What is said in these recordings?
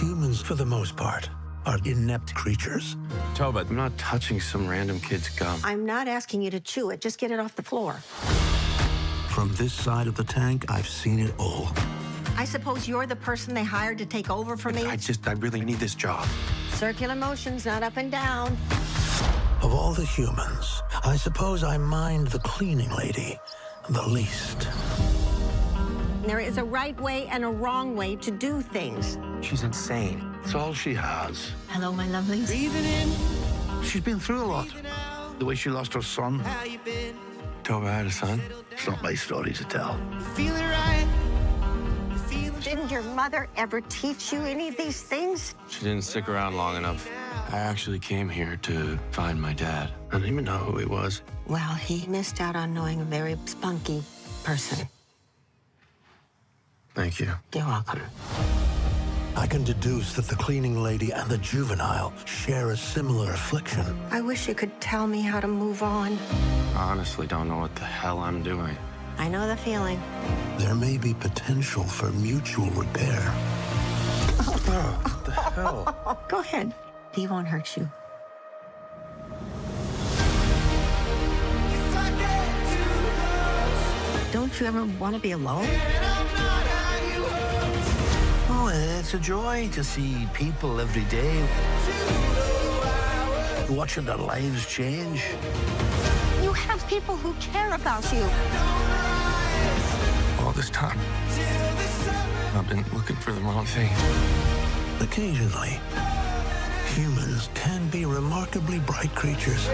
Humans, for the most part, are inept creatures. Toba, I'm not touching some random kid's gum. I'm not asking you to chew it. Just get it off the floor. From this side of the tank, I've seen it all. I suppose you're the person they hired to take over for me? I really need this job. Circular motions, not up and down. Of all the humans, I suppose I mind the cleaning lady the least. There is a right way and a wrong way to do things. She's insane. It's all she has. Hello, my lovelies. Breathing in, She's been through a lot. breathing out. The way she lost her son. How you been? Toba had a son. It's not my story to tell. You feeling right? You feeling Didn't your mother ever teach you any of these things? She didn't stick around long enough. I actually came here to find my dad. I didn't even know who he was. Well, he missed out on knowing a very spunky person. Thank you. You're welcome. I can deduce that the cleaning lady and the juvenile share a similar affliction. I wish you could tell me how to move on. I honestly don't know what the hell I'm doing. I know the feeling. There may be potential for mutual repair. Oh, what the hell? Oh, go ahead. He won't hurt you. if I get too close, Don't you ever want to be alone? and I'm not how you hoped Oh, it's a joy to see people every day, watching their lives change. You have people who care about you. All this time, till the summer. I've been looking for the wrong thing. Occasionally, humans can be remarkably bright creatures.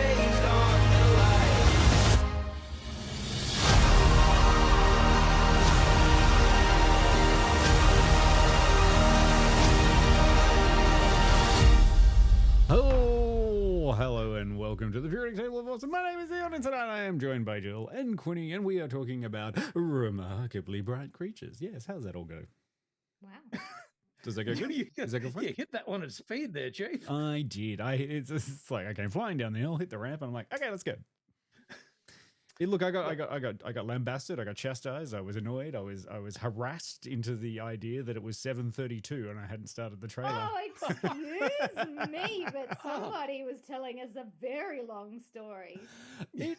Oh, hello and welcome to the Periodic Table of Awesome. My name is Dion and tonight I am joined by Jill and Quinny and we are talking about Remarkably Bright Creatures. Yes, how's that all go? Wow. Does that go good? Does that go fun? Yeah, hit that one at speed there, Chief. I did. It's like I came flying down the hill, hit the ramp, and I'm like, okay, let's go. Look, I got lambasted. I got chastised. I was annoyed. I was harassed into the idea that it was 7:32 and I hadn't started the trailer. Oh, excuse me, but somebody was telling us a very long story. It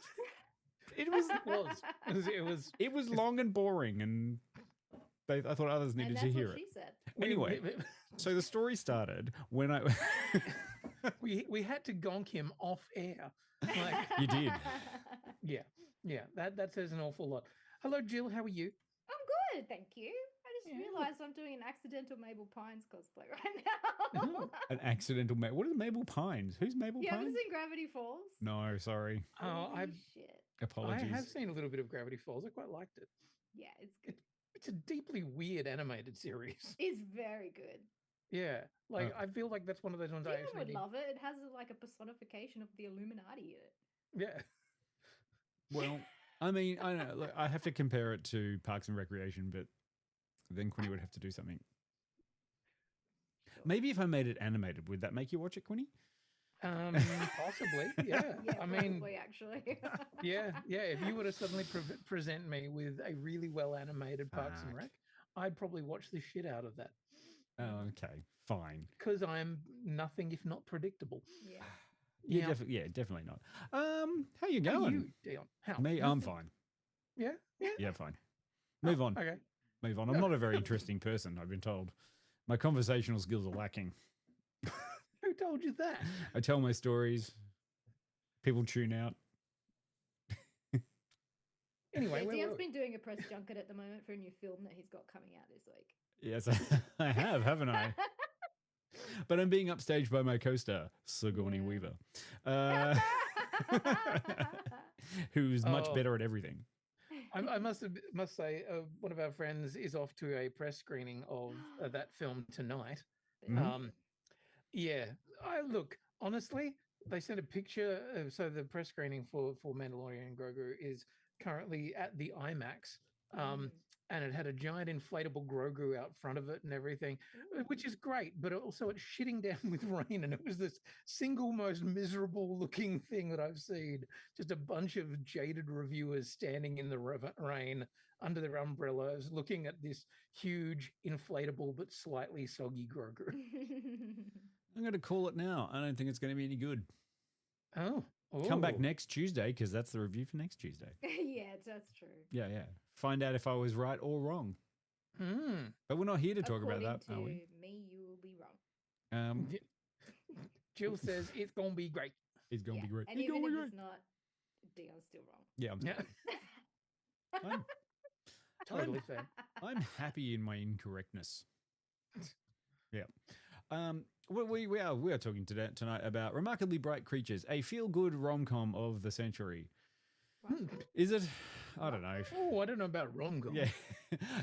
was It was long and boring, and I thought others And needed that's to hear what it. she said. Anyway, so the story started when I. we had to gonk him off air. Like, You did. yeah, that says an awful lot. Hello, Jill. How are you? I'm good, thank you. I just Yeah. realised I'm doing an accidental Mabel Pines cosplay right now. An accidental What are the Mabel Pines? Who's Mabel You haven't Pines? seen Gravity Falls? No, sorry. Oh, Holy I shit. Apologies. have seen a little bit of Gravity Falls. I quite liked it. Yeah, it's good. It's a deeply weird animated series. It's very good. Yeah, like Oh. I feel like that's one of those ones I Demon actually would need. love it. It has like a personification of the Illuminati in it. Yeah, Well, I mean, I don't know. Look, I have to compare it to Parks and Recreation, but then Quinny would have to do something. Maybe if I made it animated, would that make you watch it, Quinny? possibly. Yeah, Yeah, I mean, probably, actually. yeah. If you were to suddenly present me with a really well animated Parks and Fuck. Rec, I'd probably watch the shit out of that Oh, okay, fine. because I'm nothing if not predictable. Yeah. Yeah, definitely not. How you How are going? you, Dion? How? Me, I'm fine. Yeah. Yeah, fine. Move on. Okay. Move on. I'm not a very interesting person, I've been told. My conversational skills are lacking. Who told you that? I tell my stories. People tune out. Anyway, Yeah, where Dion's were we? been doing a press junket at the moment for a new film that he's got coming out this week. Yes, I have, haven't I? But I'm being upstaged by my co-star, Sigourney Yeah. Weaver, who's much Oh. better at everything. I must say, one of our friends is off to a press screening of that film tonight. Mhm. Yeah, I look honestly. They sent a picture. So the press screening for Mandalorian and Grogu is currently at the IMAX, and it had a giant inflatable Grogu out front of it and everything, which is great. But also it's shitting down with rain, and it was this single most miserable looking thing that I've seen. Just a bunch of jaded reviewers standing in the rain under their umbrellas, looking at this huge inflatable but slightly soggy Grogu. I'm going to call it now. I don't think it's going to be any good. Oh. Come back next Tuesday because that's the review for next Tuesday. Yeah, that's true. Yeah. Find out if I was right or wrong. But we're not here to talk about that, are we? Me, you will be wrong. Jill says it's going to be great. It's going to be great. And even if it's not, Dion's still wrong. Yeah. I'm Totally fair. I'm happy in my incorrectness. Yeah. We are talking tonight about Remarkably Bright Creatures, a feel-good rom-com of the century. Is it? I don't know. Oh, I don't know about rom-com. Yeah.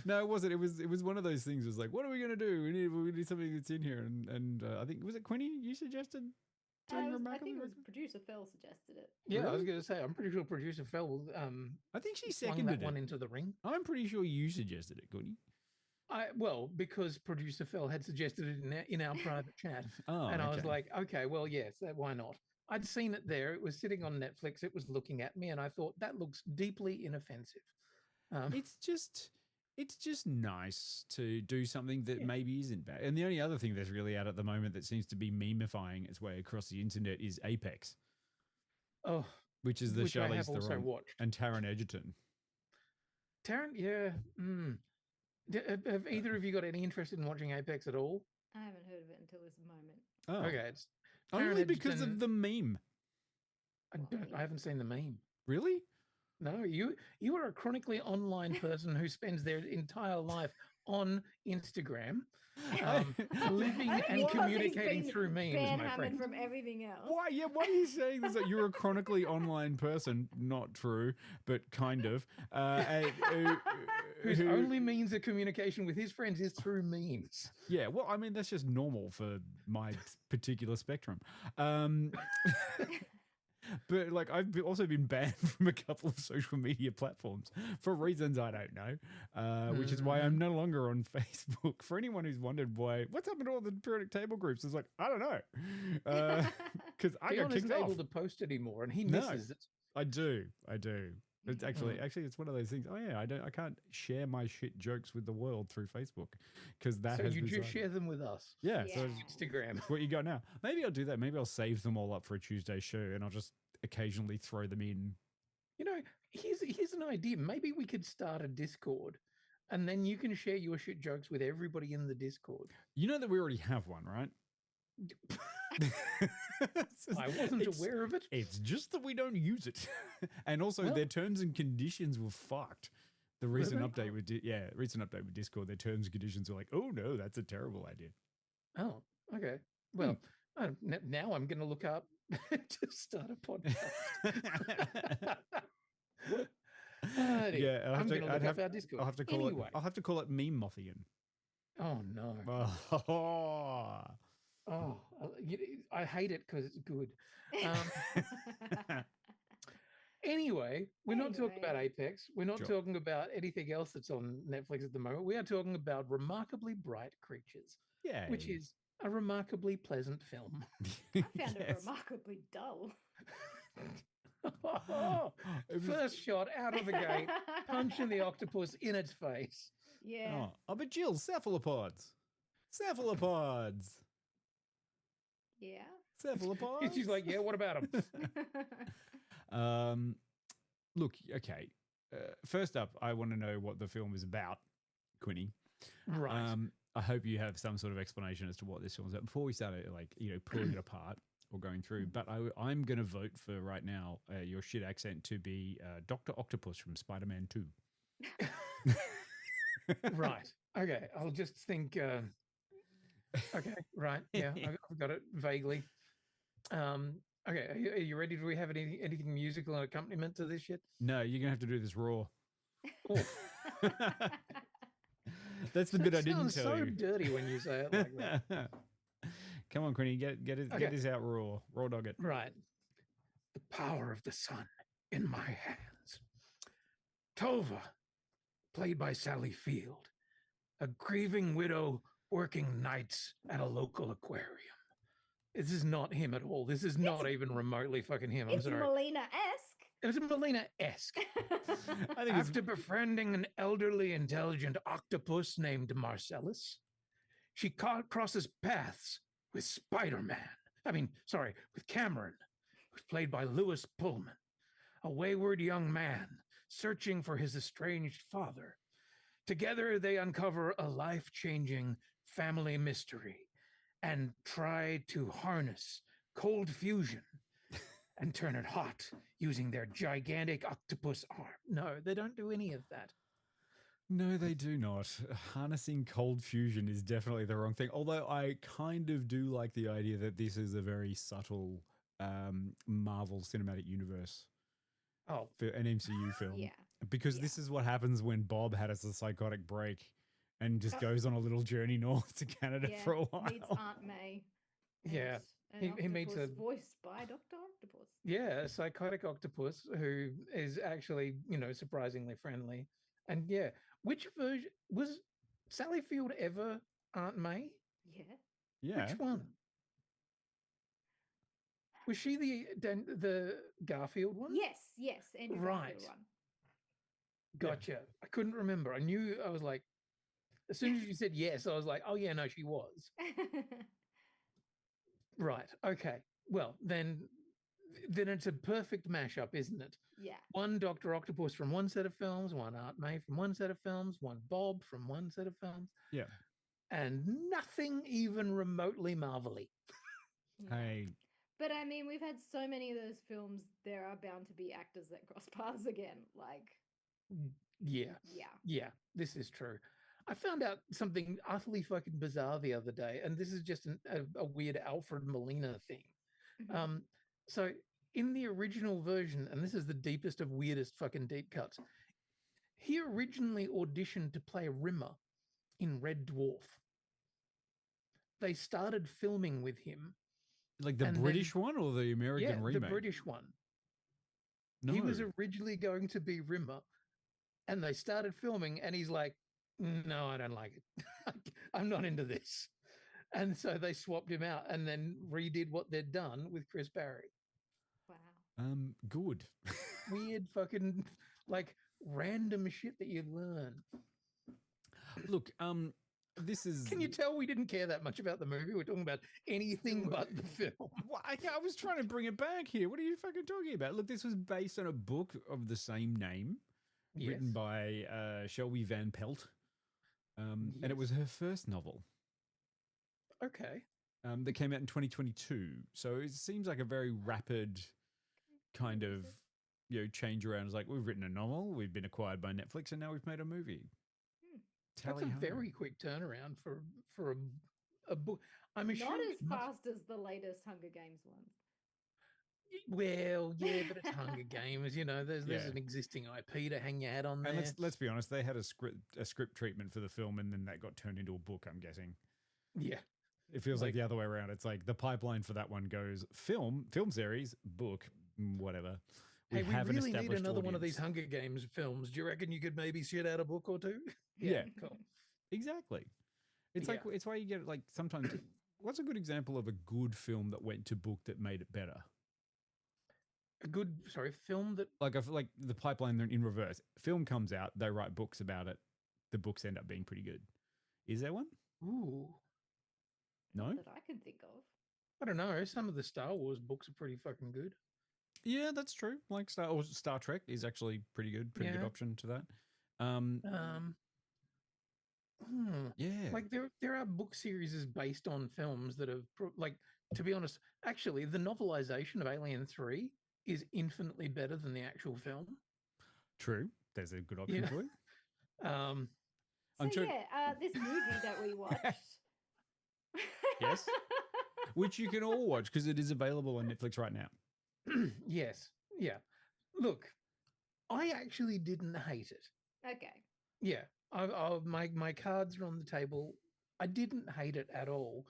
No, it wasn't. It was one of those things. It was like, what are we going to do? We need something that's in here. And I think, was it Quinny you suggested? I think it was producer Phil suggested it. Yeah, Really? I was going to say, I'm pretty sure producer Phil I think she flung seconded that one it. into the ring. I'm pretty sure you suggested it, Quinny. Well, because producer Phil had suggested it in our private chat. Oh, and I was okay. like, okay, well, yes, why not? I'd seen it there. It was sitting on Netflix. It was looking at me, and I thought that looks deeply inoffensive. It's just nice to do something that maybe isn't bad. And the only other thing that's really out at the moment that seems to be memifying its way across the internet is Apex. Oh, which is the which I Charlize have also Theron watched. and Taron Egerton. Taron, yeah. Have either of you got any interest in watching Apex at all? I haven't heard of it until this moment. Oh, Okay, it's only Taron because of Egerton- the meme. I haven't seen the meme. Really? No, you are a chronically online person who spends their entire life on Instagram, living I think and because he's communicating been through memes, my ban-hammered friend. from everything else. Why? Yeah. Why are you saying this? Like, you're a chronically online person. Not true, but kind of. Whose only means of communication with his friends is through memes. Yeah. Well, I mean, that's just normal for my particular spectrum. But like, also been banned from a couple of social media platforms for reasons I don't know, which is why I'm no longer on Facebook. For anyone who's wondered what's happened to all the periodic table groups, it's like, I don't know, because I Dion got kicked isn't off. able to post anymore, and he No. misses it. I do. It's actually it's one of those things. Oh yeah, I can't share my shit jokes with the world through Facebook because that So has you been just share them with us. Yeah, so Yeah. Instagram. it's what you got now. Maybe I'll do that. Maybe I'll save them all up for a Tuesday show, and I'll just occasionally throw them in. You know, here's an idea. Maybe we could start a Discord, and then you can share your shit jokes with everybody in the Discord. You know that we already have one, right? I wasn't It's- aware of it. It's just that we don't use it, and also Well- their terms and conditions were fucked. The Were recent they? update with recent update with Discord, their terms and conditions were like, oh no, that's a terrible idea. Oh, okay. Well, now I'm going to look up to start a podcast. Alrighty, Yeah, I'm going to look up our Discord. I'll have to call Anyway. it. I'll have to call it Meme Mothian. Oh no! Oh. Oh, I hate it because it's good. Anyway, we're not talking about Apex. We're not Sure. talking about anything else that's on Netflix at the moment. We are talking about Remarkably Bright Creatures, Yeah. which is a remarkably pleasant film. I found it remarkably dull. First shot out of the gate, punching the octopus in its face. Yeah. But Jill, cephalopods. Cephalopods. Yeah. Cephalopods. She's like, yeah, what about them? Look, okay. First up, I want to know what the film is about, Quinny. Right. I hope you have some sort of explanation as to what this film is about before we start, pulling it apart or going through. But I'm going to vote for right now your shit accent to be Dr. Octopus from Spider-Man 2. Right. Okay. I'll just think. Okay. Right. Yeah. I've got it vaguely. Okay. Are you ready? Do we have anything musical and accompaniment to this shit? No, you're going to have to do this raw. Oh, That's the bit I didn't sounds tell so you. dirty when you say it like that. Come on, Quinny, get this out raw. Raw dog it. Right. The power of the sun in my hands. Tova, played by Sally Field, a grieving widow working nights at a local aquarium. This is not him at all. This is not even remotely fucking him. I'm It's sorry. Melina-esque. It was Melina-esque. I think it's After befriending an elderly, intelligent octopus named Marcellus, she crosses paths with Spider-Man. With Cameron, who's played by Lewis Pullman, a wayward young man searching for his estranged father. Together, they uncover a life-changing family mystery and try to harness cold fusion and turn it hot using their gigantic octopus arm. No, they don't do any of that. No, they do not. Harnessing cold fusion is definitely the wrong thing. Although I kind of do like the idea that this is a very subtle Marvel Cinematic Universe for an MCU film. Yeah. Because this is what happens when Bob has a psychotic break and just goes on a little journey north to Canada for a while. Meets Aunt May. Yeah. He meets a voiced by Dr. Octopus. Yeah, a psychotic octopus who is actually, surprisingly friendly. And yeah, which version was Sally Field ever Aunt May? Yeah. Yeah. Which one? Was she the Garfield one? Yes, Andrew Right. Garfield one. Gotcha. I couldn't remember. I was like, as soon as you said yes, I was like, oh yeah, no, she was. Right. Okay. Well, then it's a perfect mashup, isn't it? Yeah. One Dr. Octopus from one set of films, one Aunt May from one set of films, one Bob from one set of films. Yeah. And nothing even remotely marvelly. Hey. But I mean, we've had so many of those films, there are bound to be actors that cross paths again. Like, Yeah, this is true. I found out something utterly fucking bizarre the other day, and this is just a weird Alfred Molina thing. mhm. So in the original version, and this is the deepest of weirdest fucking deep cuts, he originally auditioned to play Rimmer in Red Dwarf. They started filming with him. Like the and British one or the American remake? the British one. No. He was originally going to be Rimmer, and they started filming, and he's like, no, I don't like it. I'm not into this. And so they swapped him out and then redid what they'd done with Chris Barry. Wow. Good. Weird fucking like random shit that you learn. Look, this is. Can you tell we didn't care that much about the movie? We're talking about anything but the film. Well, I was trying to bring it back here. What are you fucking talking about? Look, this was based on a book of the same name, written by Shelby Van Pelt. And it was her first novel. Okay. That came out in 2022. So it seems like a very rapid kind of, change around. It's like, we've written a novel, we've been acquired by Netflix, and now we've made a movie. That's a very quick turnaround for a book. I'm assuming Not as fast as the latest Hunger Games ones. Well, yeah, but it's Hunger Games. There's an existing IP to hang your hat on there. And let's be honest, they had a script treatment for the film, and then that got turned into a book, I'm guessing. Yeah. It feels like the other way around. It's like the pipeline for that one goes film series, book, whatever. We really need another one of these Hunger Games films. Do you reckon you could maybe shit out a book or two? Yeah. Cool. Exactly. It's like, it's why you get like sometimes, what's a good example of a good film that went to book that made it better? A good, film that... Like the pipeline in reverse. Film comes out, they write books about it. The books end up being pretty good. Is there one? Ooh. No? That I can think of. I don't know. Some of the Star Wars books are pretty fucking good. Yeah, that's true. Like Star Trek is actually pretty good. Pretty good option to that. Yeah. Like there are book series based on films that have to be honest, actually the novelization of Alien 3 is infinitely better than the actual film. True. There's a good option for you. This movie that we watched. Yes. Which you can all watch because it is available on Netflix right now. Yes. Yeah. Look, I actually didn't hate it. Okay. Yeah. My cards are on the table. I didn't hate it at all.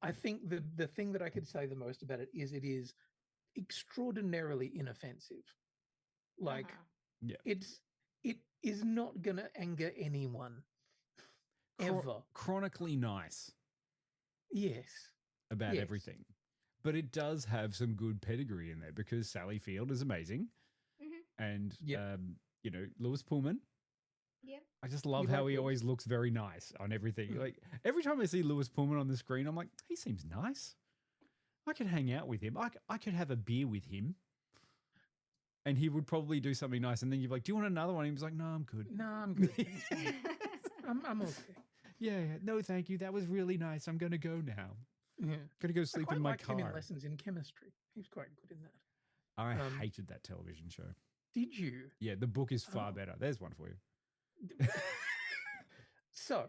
I think the thing that I could say the most about it is extraordinarily inoffensive. Like it's it is not going to anger anyone ever. Chronically nice Yes. about Yes. everything. But it does have some good pedigree in there because Sally Field is amazing. And, Yep. you know, Lewis Pullman. Yep. I just love You how like he Lewis? always looks very nice on everything. Like every time I see Lewis Pullman on the screen, I'm like, he seems nice. I could hang out with him. I could have a beer with him. And he would probably do something nice. And then you're like, do you want another one? And he was like, no, I'm good. No, I'm good. I'm okay. Yeah, no, thank you. That was really nice. I'm going to go now. Yeah. Going to go I sleep quite in my liked him car. in Lessons in Chemistry. He was quite good in that. I Um, hated that television show. Did you? Yeah, the book is far Oh. better. There's one for you. So,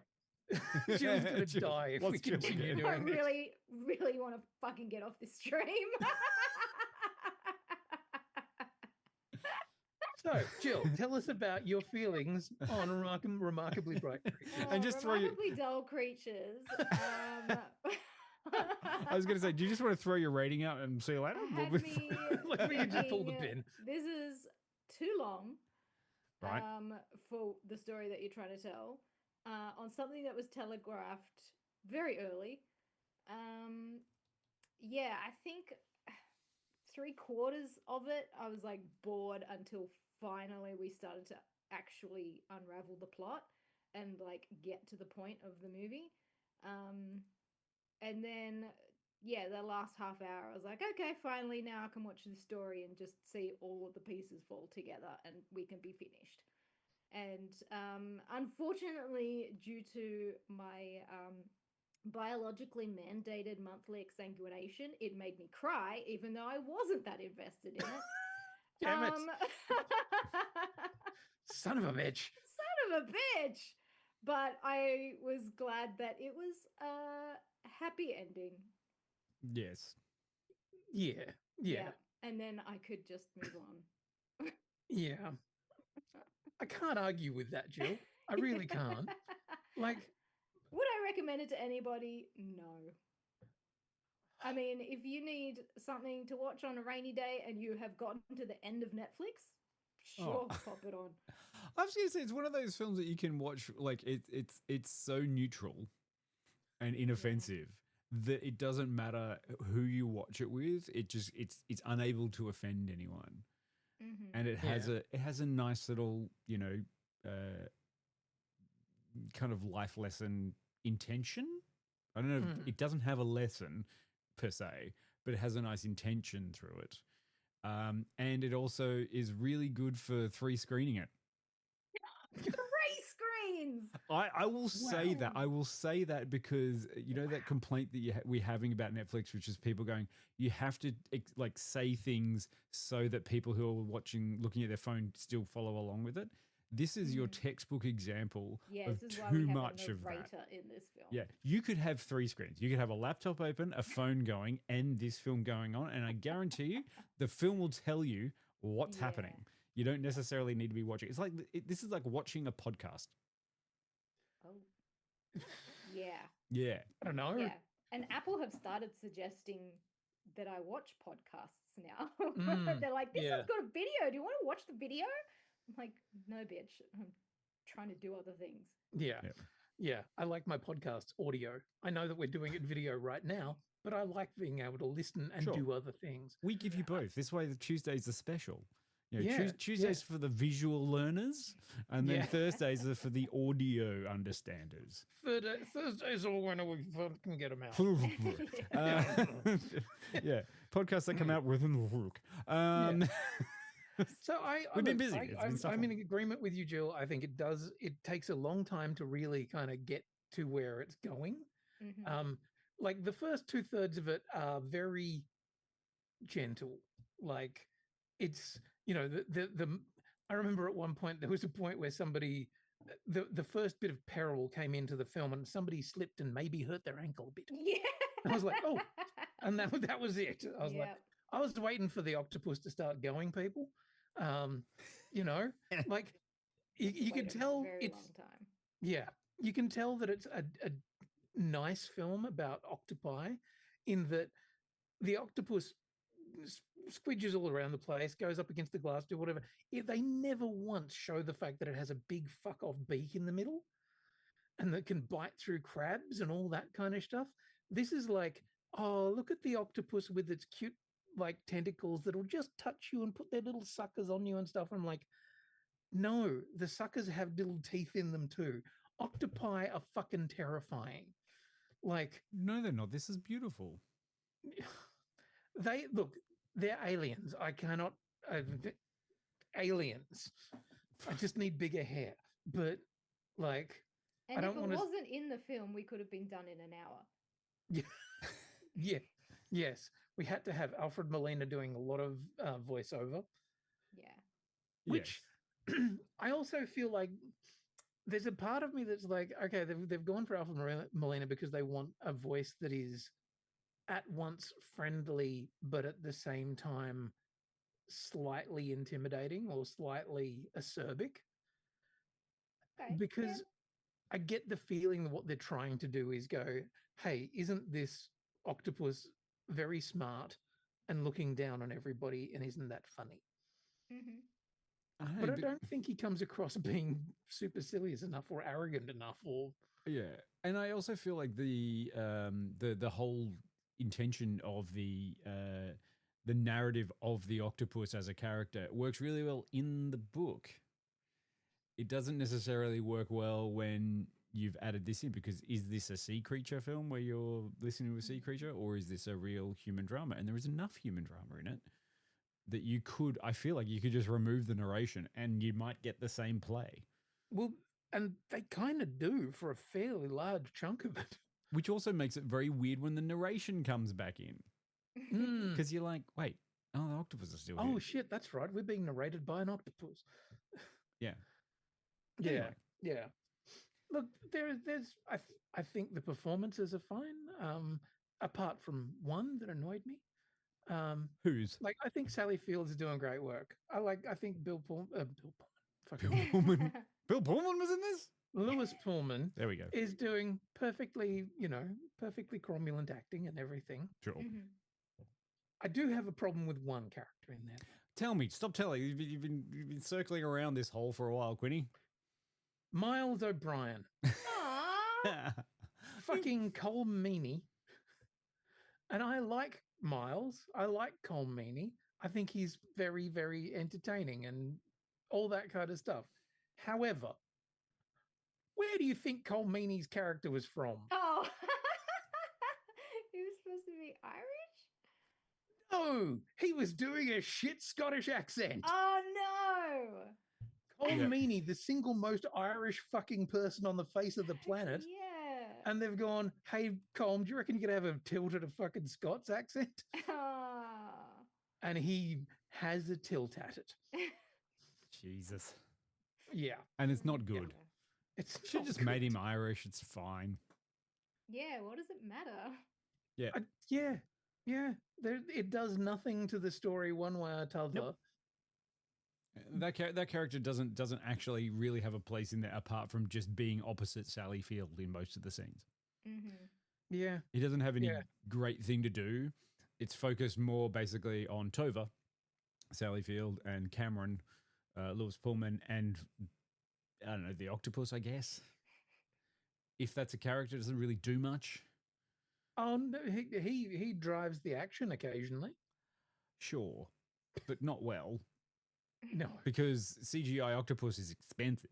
Jill's going to Jill, die if we what's Jill continue again? I doing this. really, really want to fucking get off this stream. So, Jill, tell us about your feelings on Remarkably Bright Creatures. And just throw your- Remarkably dull creatures. I was going to say, do you just want to throw your rating out and see you later? had me Like, we could just pull the thinking, pin. This is too long Right. for the story that you're trying to tell on something that was telegraphed very early. Yeah, I think 3/4 of it, I was like bored until finally we started to actually unravel the plot and like get to the point of the movie. And then, yeah, the last half hour, I was like, okay, finally now I can watch the story and just see all of the pieces fall together and we can be finished. And unfortunately, due to my biologically mandated monthly exsanguination, it made me cry, even though I wasn't that invested in it. Damn it. Son of a bitch. Son of a bitch! But I was glad that it was a happy ending. Yes. Yeah. Yeah. And then I could just move on. Yeah. I can't argue with that, Jill. I really can't. Like, Would I recommend it to anybody? No. I mean, if you need something to watch on a rainy day and you have gotten to the end of Netflix, sure, pop it on. I was going to say, it's one of those films that you can watch, like, it's so neutral and inoffensive that it doesn't matter who you watch it with. It's unable to offend anyone. And it has a nice little, you know, kind of life lesson intention. I don't know. It doesn't have a lesson per se, but it has a nice intention through it. And it also is really good for 3 screening it. 3 screens. I will say that. Wow. I will say that because you know that complaint that we're having about Netflix, which is people going, you have to like say things so that people who are looking at their phone still follow along with it. This is your textbook example Yeah, of this is why too we have much a of that. narrator in this film. Yeah, you could have 3 screens. You could have a laptop open, a phone going, and this film going on, and I guarantee you, the film will tell you what's happening. You don't necessarily need to be watching. It's like this is like watching a podcast. Oh. Yeah. Yeah. I don't know. Yeah. And Apple have started suggesting that I watch podcasts now. They're like, this one's got a video. Do you want to watch the video? I'm like, no, bitch. I'm trying to do other things. Yeah. Yeah. I like my podcast audio. I know that we're doing it video right now, but I like being able to listen and do other things. We give you both. This way, the Tuesdays are special. You know, Yeah, Tuesdays for the visual learners, and then Thursdays are for the audio understanders. Thursdays are when we fucking get them out. Yeah, podcasts that come out within the week. So We've been busy. It's been stuff I'm in on. agreement with you, Jill. I think it takes a long time to really kind of get to where it's going. Like the first 2/3 of it are very gentle. Like it's, you know, I remember at one point there was a point where somebody, the first bit of peril came into the film and somebody slipped and maybe hurt their ankle a bit. Yeah. And I was like, oh, and that was it. I was like, I was waiting for the octopus to start going, people. You know, like you can tell it's long time. Yeah, you can tell that it's a nice film about octopi, in that the octopus squidges all around the place, goes up against the glass door, whatever. They never once show the fact that it has a big fuck off beak in the middle and that can bite through crabs and all that kind of stuff. This is like, oh, look at the octopus with its cute like tentacles that'll just touch you and put their little suckers on you and stuff. I'm like, no, the suckers have little teeth in them too. Octopi are fucking terrifying. Like, No, they're not. This is beautiful. they're aliens. I cannot aliens. I just need bigger hair. But like, And I if don't it want to. wasn't in the film, we could have been done in an hour. Yeah, yes, we had to have Alfred Molina doing a lot of voiceover, Yeah. which I also feel like there's a part of me that's like, okay, they've gone for Alfred Molina because they want a voice that is at once friendly, but at the same time slightly intimidating or slightly acerbic. Okay. Because I get the feeling that what they're trying to do is go, hey, isn't this octopus very smart and looking down on everybody, and isn't that funny? Mm-hmm. But I don't think he comes across being supercilious enough or arrogant enough or and I also feel like the whole intention of the narrative of the octopus as a character works really well in the book. It doesn't necessarily work well when you've added this in, because is this a sea creature film where you're listening to a sea creature, or is this a real human drama? And there is enough human drama in it that I feel like you could just remove the narration and you might get the same play. well, and they kind of do for a fairly large chunk of it. Which also makes it very weird when the narration comes back in. Mm. Because you're like, wait, the octopus is still here. Oh shit, that's right. We're being narrated by an octopus. Yeah. Yeah, Anyway. yeah. Look, there's. I think the performances are fine. Apart from one that annoyed me. Who's? Like, I think Sally Fields is doing great work. I think Bill Pullman. Bill Pullman. Bill Pullman was in this? Lewis Pullman There we go. is doing perfectly cromulent acting and everything. Sure. Mm-hmm. I do have a problem with one character in there. Tell me. Stop telling. You've been circling around this hole for a while, Quinny. Miles O'Brien. Aww. Fucking Cole Meany. And I like Miles. I like Cole Meany. I think he's very, very entertaining and all that kind of stuff. However, where do you think Cole Meany's character was from? Oh. He was supposed to be Irish? No, he was doing a shit Scottish accent. Oh no. Cole Yeah. Meany, the single most Irish fucking person on the face of the planet. Yeah. And they've gone, hey, Colm, do you reckon you could have a tilted a fucking Scots accent? Ah. And he has a tilt at it. Jesus. Yeah. And it's not good. It's Should not just good. made him Irish. It's fine. Yeah, what does it matter? Yeah. Yeah. It does nothing to the story one way or t'other. Nope. That character doesn't actually really have a place in there apart from just being opposite Sally Field in most of the scenes. Mm-hmm. Yeah. He doesn't have any Yeah. great thing to do. It's focused more basically on Tova, Sally Field, and Cameron, Lewis Pullman, and I don't know, the octopus, I guess. If that's a character, it doesn't really do much. Oh, no, he drives the action occasionally. Sure, but not well, No. because CGI octopus is expensive.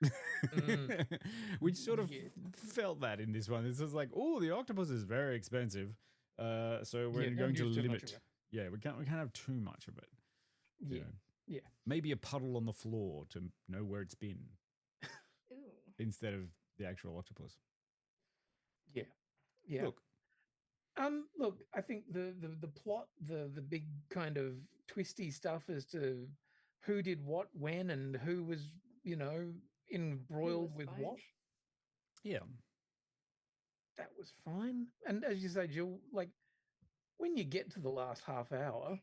Mm. We sort of Yeah. felt that in this one. It's just like, oh, the octopus is very expensive, so we're Yeah, don't going to use too much limit. of it. Yeah, we can't have too much of it. you Yeah. know. Yeah. Maybe a puddle on the floor to know where it's been Ooh. instead of the actual octopus. Yeah. Yeah. Look, I think the plot, the big kind of twisty stuff as to who did what when and who was, embroiled was with fine. what, yeah, that was fine. And as you say, Jill, like when you get to the last half hour,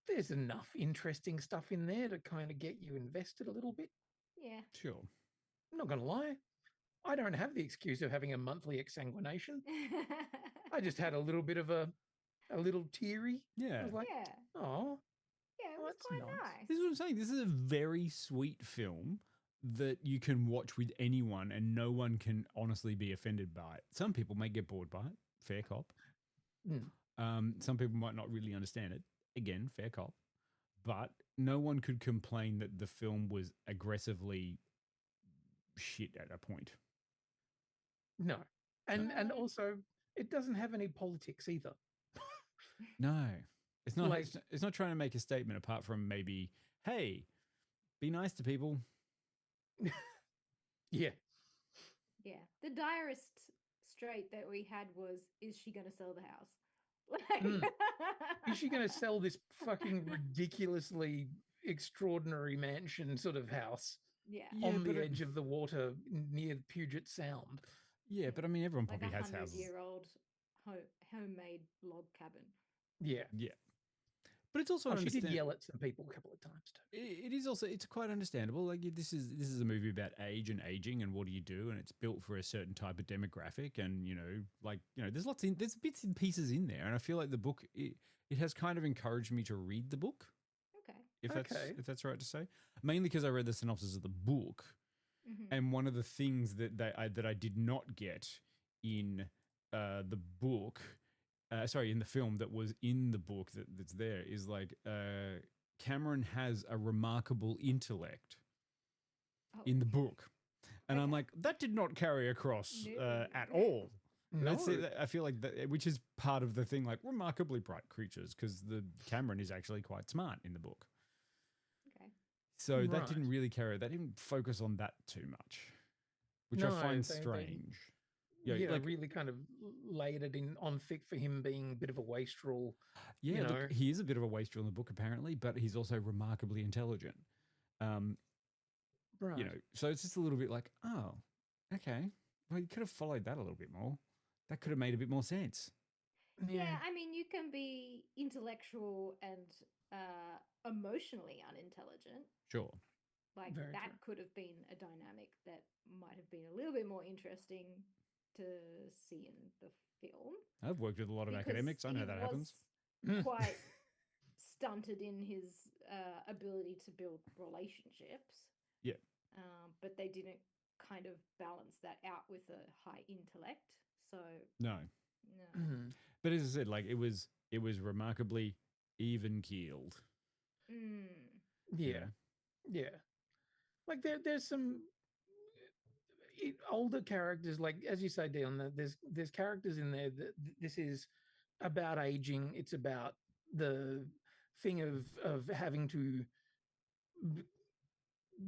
there's enough interesting stuff in there to kind of get you invested a little bit. Yeah. sure. I'm not going to lie. I don't have the excuse of having a monthly exsanguination. I just had a little bit of a a little teary. I Yeah. was like, yeah, oh, yeah, it well, was that's quite nice. nice. This is what I'm saying. This is a very sweet film that you can watch with anyone and no one can honestly be offended by it. Some people may get bored by it. Fair cop. Some people might not really understand it. Again, fair cop. But no one could complain that the film was aggressively shit at a point. No, and No. also it doesn't have any politics either. No. It's not Like- it's not trying to make a statement apart from maybe, hey, be nice to people. Yeah, Yeah, the direst straight that we had was, is she going to sell the house? Like, is she going to sell this fucking ridiculously extraordinary mansion sort of house yeah, on but the edge of the water near Puget Sound? Yeah, but I mean everyone like probably a has houses. 100-year-old homemade log cabin. Yeah. Yeah. But it's also Oh, she did understand- yell at some people a couple of times too. It is also, it's quite understandable. Like this is a movie about age and aging and what do you do, and it's built for a certain type of demographic, and there's bits and pieces in there, and I feel like the book it has kind of encouraged me to read the book, Okay. if that's right to say, mainly because I read the synopsis of the book, Mhm. and one of the things that I did not get in the book. In the film that was in the book that's there is like Cameron has a remarkable intellect Oh, in the book. And I'm Okay. like, that did not carry across No. at all. No, I feel like that, which is part of the thing, like Remarkably Bright Creatures, because the Cameron is actually quite smart in the book. Okay. So that Right. didn't really carry, that didn't focus on that too much, which No, I find they- strange. yeah, like, really kind of laid it in on thick for him being a bit of a wastrel. yeah, you know. look, he is a bit of a wastrel in the book apparently, but he's also remarkably intelligent. Right. So it's just a little bit like, oh, okay, well, you could have followed that a little bit more. That could have made a bit more sense. Yeah, I mean, you can be intellectual and emotionally unintelligent. Sure. Like Very that true. could have been a dynamic that might have been a little bit more interesting to see in the film. I've worked with a lot of because academics. I know he that happens. was quite stunted in his ability to build relationships. Yeah. But they didn't kind of balance that out with a high intellect. So No. no. Mhm. But as I said, like it was remarkably even keeled. Mm. Yeah. Yeah. Like there's some older characters, like as you say, Dion, that there's characters in there that this is about aging. It's about the thing of having to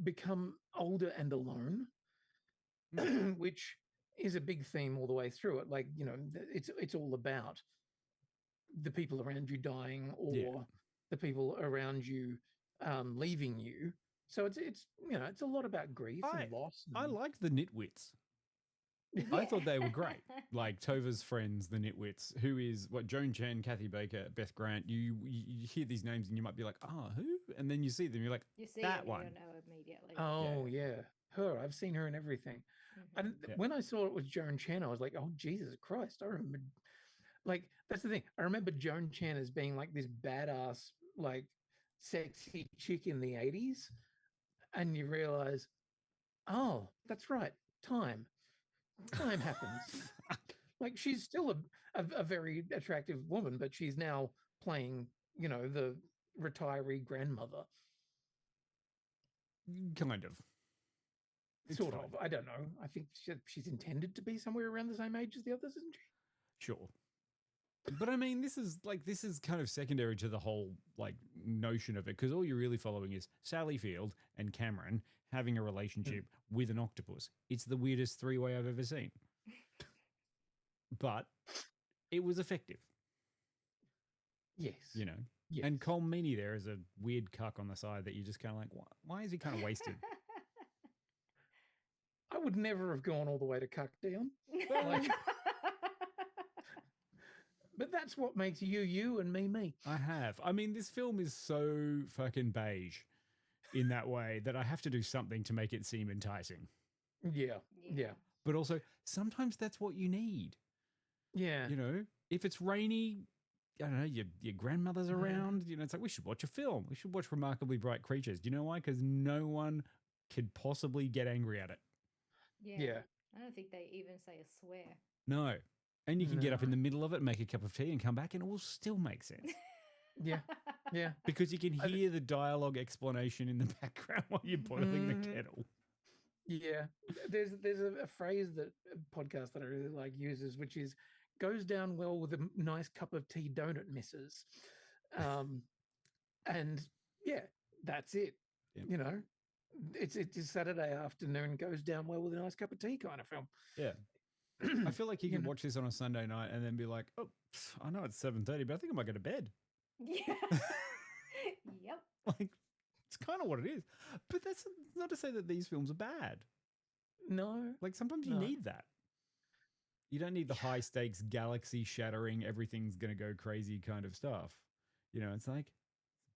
become older and alone, which is a big theme all the way through it. Like, it's all about the people around you dying or Yeah. the people around you leaving you. So it's a lot about grief and loss. I and- like the nitwits. I thought they were great. Like Tova's friends, the nitwits, who is what Joan Chen, Kathy Baker, Beth Grant. You hear these names and you might be like, oh, who? And then you see them, you're like, You see that it, one. you know immediately. Oh yeah, her. I've seen her in everything. Mhm. And Yeah. when I saw it was Joan Chen, I was like, oh Jesus Christ! I remember, like that's the thing. I remember Joan Chen as being like this badass, like sexy chick in the '80s, and you realize, oh, that's right, time happens. Like she's still a very attractive woman, but she's now playing, the retiree grandmother. Kind of. It's Sort fine. of. I don't know. I think she's intended to be somewhere around the same age as the others, isn't she? Sure. But I mean, this is kind of secondary to the whole like notion of it, because all you're really following is Sally Field and Cameron having a relationship with an octopus. It's the weirdest three-way I've ever seen. But it was effective, Yes. Yes. And Cole Meany there is a weird cuck on the side that you're just kind of like, why is he kind of wasted? I would never have gone all the way to cuck down. Like, but that's what makes you and me. I have. I mean, this film is so fucking beige in that way that I have to do something to make it seem enticing. Yeah. Yeah. But also, sometimes that's what you need. Yeah. If it's rainy, I don't know, your grandmother's around. You know, it's like, we should watch a film. We should watch Remarkably Bright Creatures. Do you know why? Because no one could possibly get angry at it. Yeah. I don't think they even say a swear. No. And you can get up in No. the middle of it, make a cup of tea and come back and it will still make sense. Yeah. Yeah. Because you can hear the dialogue explanation in the background while you're boiling the kettle. Yeah. There's a phrase that a podcast that I really like uses, which is goes down well with a nice cup of tea, donut misses. And yeah, that's it. Yep. You know, it's a Saturday afternoon, goes down well with a nice cup of tea kind of film. Yeah. I feel like you You could know. watch this on a Sunday night and then be like, oh, I know it's 7:30, but I think I might go to bed. Yeah. Yep. Like, it's kind of what it is. But that's not to say that these films are bad. No. Like, sometimes you No. need that. You don't need the high stakes, galaxy shattering, everything's going to go crazy kind of stuff. You know, it's like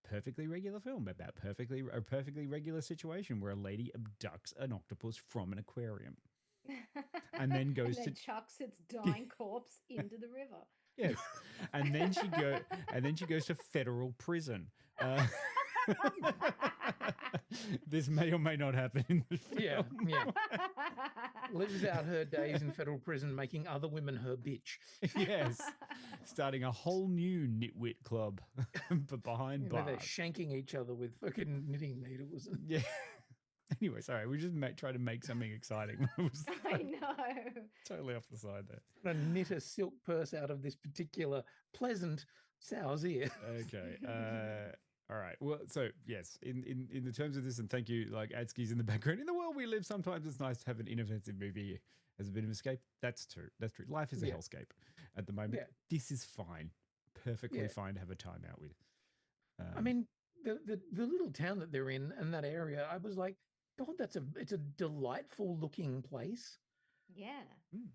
perfectly regular film about a perfectly regular situation where a lady abducts an octopus from an aquarium and then goes and then to chucks its dying corpse into the river. yes, and then she goes to federal prison. This may or may not happen in the film. Yeah. Yeah. Lives out her days in federal prison making other women her bitch. Yes, starting a whole new nitwit club, but behind Where they're bars. shanking each other with fucking knitting needles. And Yeah. Anyway, sorry, we just try to make something exciting. It was I know. totally off the side there. to knit a silk purse out of this particular pleasant sow's ear. Okay. All right. Well, so yes, in the terms of this, and thank you, like Adski's in the background. In the world we live, sometimes it's nice to have an inoffensive movie as a bit of escape. That's true. That's true. Life is a Yeah. hellscape at the moment. Yeah. This is fine. Perfectly Yeah. fine to have a time out with. I mean, the little town that they're in and that area, I was like, God, it's a delightful looking place. Yeah.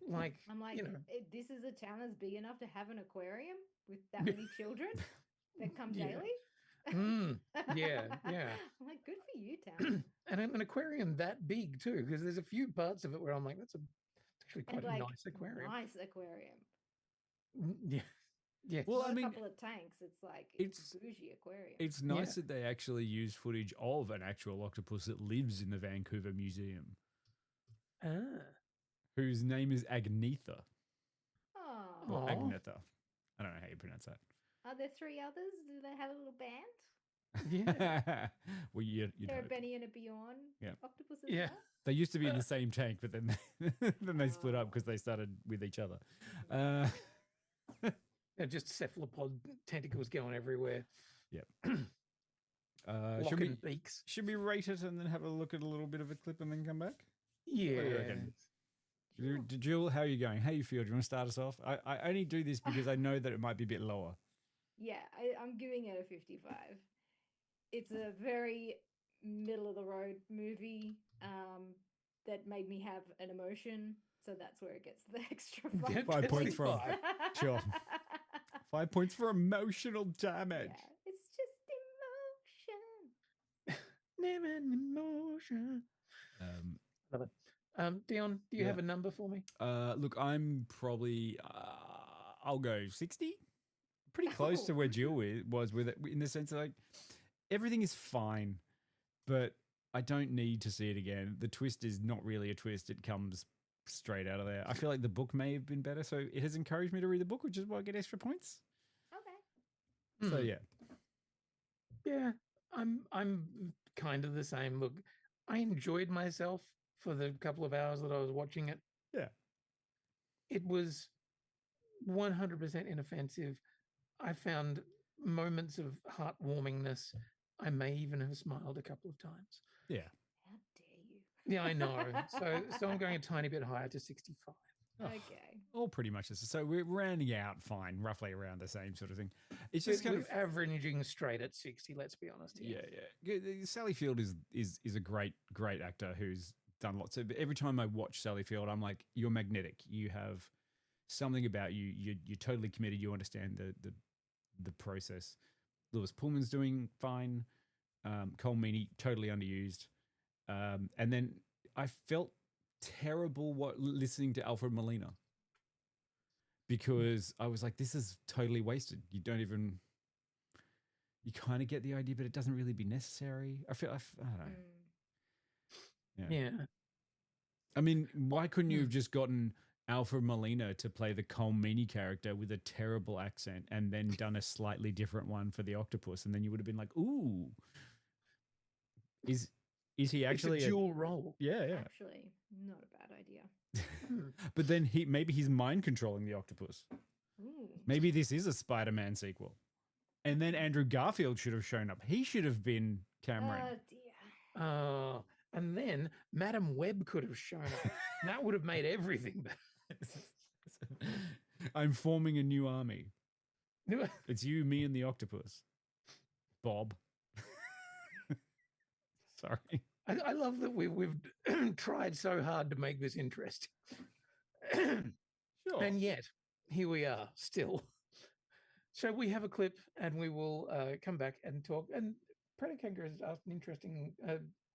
Like, I'm like, you know, this is a town that's big enough to have an aquarium with that many children that come Yeah. daily. yeah, yeah. I'm like, good for you, town. And an aquarium that big too, because there's a few parts of it where I'm like, it's actually quite And a like, nice aquarium. Nice aquarium. Yeah, yeah. Well, Not I mean, a couple of tanks. It's like it's- a bougie aquarium. it's nice that they actually use footage of an actual octopus that lives in the Vancouver Museum, Ah, whose name is Agnetha. Oh, Or Aw. Agnetha. I don't know how you pronounce that. are there three others? Do they have a little band? yeah. Well, you'd There are hope. Benny and a Beyond Yeah. octopuses. Yeah. well? They used to be in the same tank, but then then they split up because they started with each other. They're just cephalopod tentacles going everywhere. Should Locking we beaks. should we rate it and then have a look at a little bit of a clip and then come back? Yeah. do you reckon? Jill, how are you going? How you feel? Do you want to start us off? I only do this because I know that it might be a bit lower. Yeah, I'm giving it a 55. It's a very middle of the road movie that made me have an emotion, so that's where it gets the extra Yeah, 5 points from. 55. Sure. 5 points for emotional damage. Yeah, it's just emotion. Name and emotion. Love it. Dion, do you Yeah. have a number for me? Look, I'm probably I'll go 60. Pretty close to where Jill was with it, in the sense that like everything is fine, but I don't need to see it again. The twist is not really a twist; it comes straight out of there. I feel like the book may have been better, so it has encouraged me to read the book, which is why I get extra points. Okay. So Hmm. yeah, Yeah, I'm kind of the same. Look, I enjoyed myself for the couple of hours that I was watching it. Yeah. It was 100% inoffensive. I found moments of heartwarmingness. I may even have smiled a couple of times. yeah. How dare you? Yeah, I know. So I'm going a tiny bit higher to 65. Oh. Okay. All pretty much. So we're rounding out fine, roughly around the same sort of thing. It's just kind of averaging straight at 60, let's be honest here. yeah. Sally Field is a great actor who's done lots of. Every time I watch Sally Field, I'm like, you're magnetic. You have something about you. You're totally committed. You understand the process. Lewis Pullman's doing fine. Cole Meany totally underused. And then I felt terrible listening to Alfred Molina because I was like, this is totally wasted. You don't even, you kind of get the idea, but it doesn't really be necessary. I don't know. Yeah. I mean, why couldn't you have just gotten Alfred Molina to play the Cole Meany character with a terrible accent and then done a slightly different one for the octopus? And then you would have been like, ooh, is he actually it's a dual role? Yeah. Actually, not a bad idea. But then maybe he's mind controlling the octopus. Ooh. Maybe this is a Spider-Man sequel. And then Andrew Garfield should have shown up. He should have been Cameron. Oh dear. And then Madam Web could have shown up. That would have made everything better. I'm forming a new army. It's you, me, and the octopus. Bob. Sorry. I love that we've tried so hard to make this interesting. Sure. And yet, here we are still. So we have a clip and we will come back and talk. And Predakanker has asked an interesting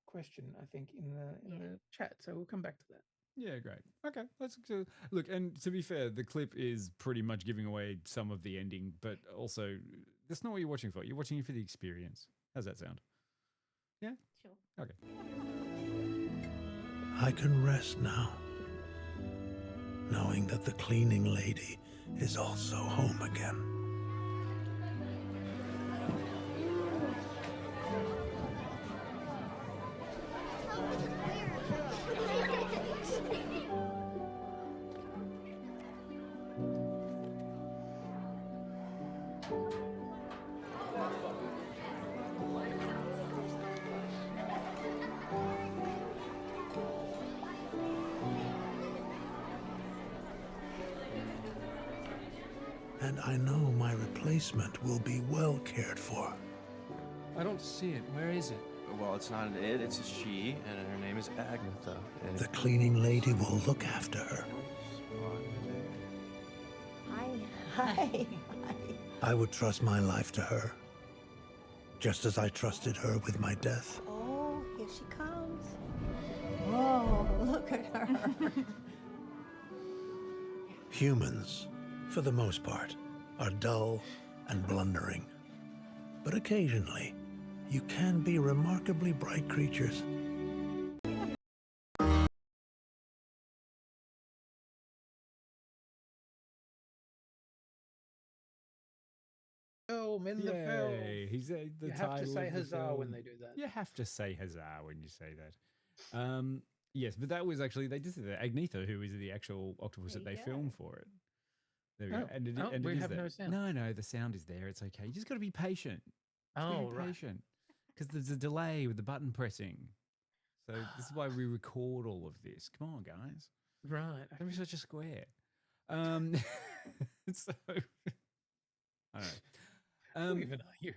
question, I think, in the chat. So we'll come back to that. Yeah, great. Okay, let's look. And to be fair, the clip is pretty much giving away some of the ending, but also that's not what you're watching for. You're watching it for the experience. How's that sound? Yeah? Sure. Okay. I can rest now, knowing that the cleaning lady is also home again. And I know my replacement will be well cared for. I don't see it. Where is it? Well, it's not an it, it's a she, and her name is Agatha. And The cleaning lady will look after her. Hi. I would trust my life to her, just as I trusted her with my death. Oh, here she comes. Whoa, look at her. Humans, for the most part, are dull and blundering. But occasionally, you can be remarkably bright creatures. Film in the film. Yay. He's the You title have to say of the huzzah when film. they do that. You have to say huzzah when you say that. Yes, but that was actually, they did that. Agnetha, who is the actual octopus There that they you filmed go. for it. There we go. Oh, And it, oh, and we it is have there. no sound. No, the sound is there. It's okay. You just got to be patient. Oh, right. Patient. Because there's a delay with the button pressing. So this is why we record all of this. Come on, guys. Right. Don't be such a square. So, I don't know. Who even are you?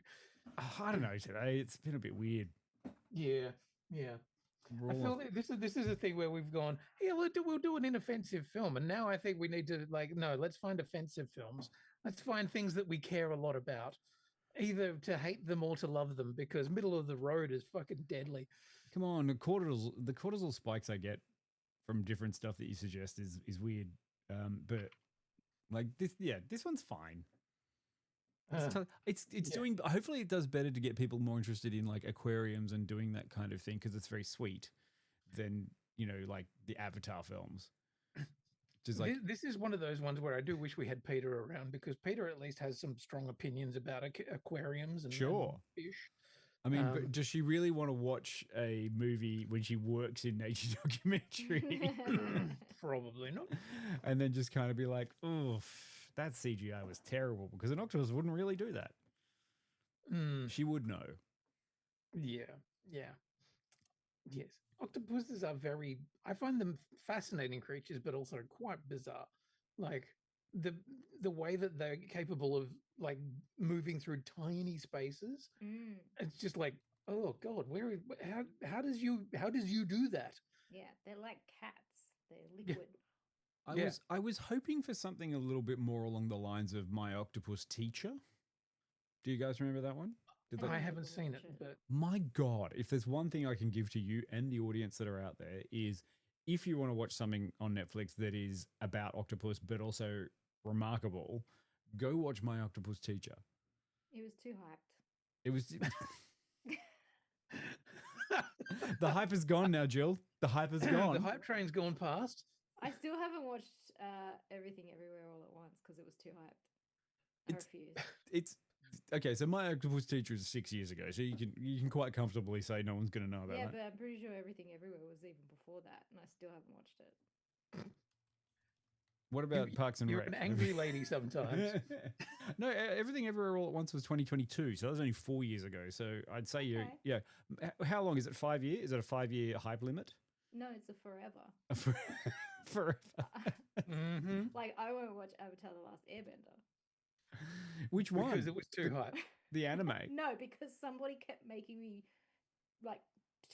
I don't know today. It's been a bit weird. Yeah. I feel that this is a thing where we've gone, yeah, we'll do an inoffensive film, and now I think we need to let's find offensive films. Let's find things that we care a lot about, either to hate them or to love them, because middle of the road is fucking deadly. Come on, the cortisol spikes I get from different stuff that you suggest is weird. But like this one's fine. It's doing. Hopefully, it does better to get people more interested in like aquariums and doing that kind of thing because it's very sweet than like the Avatar films. Just like This is one of those ones where I do wish we had Peter around, because Peter at least has some strong opinions about aquariums and Sure. fish. I mean, but does she really want to watch a movie when she works in nature documentary? Probably not. And then just kind of be like, oof, that CGI was terrible, because an octopus wouldn't really do that. She would know. Yeah. Yes. Octopuses are I find them fascinating creatures, but also quite bizarre. Like the way that they're capable of like moving through tiny spaces. It's just like, oh God, how does you do that? Yeah, they're like cats. They're liquid. I was hoping for something a little bit more along the lines of My Octopus Teacher. Do you guys remember that one? I haven't seen it, but my God, if there's one thing I can give to you and the audience that are out there is, if you want to watch something on Netflix that is about octopus, but also remarkable, go watch My Octopus Teacher. It was too hyped. It was the hype is gone now, Jill. The hype is gone. The hype train's gone past. I still haven't watched Everything Everywhere All at Once because it was too hyped. I refuse. It's okay. So My Octopus Teacher was 6 years ago, so you can quite comfortably say no one's going to know about Yeah, that. but I'm pretty sure Everything Everywhere was even before that, and I still haven't watched it. What about Parks and You're Rec? an angry lady sometimes. No, Everything Everywhere All at Once was 2022, so that was only 4 years ago. So I'd say how long is it? 5 years? Is it a 5-year hype limit? No, it's a forever. Forever. Mm-hmm. Like, I won't watch Avatar: The Last Airbender. Which one? Because it was too hype. The anime. No, because somebody kept making me, like,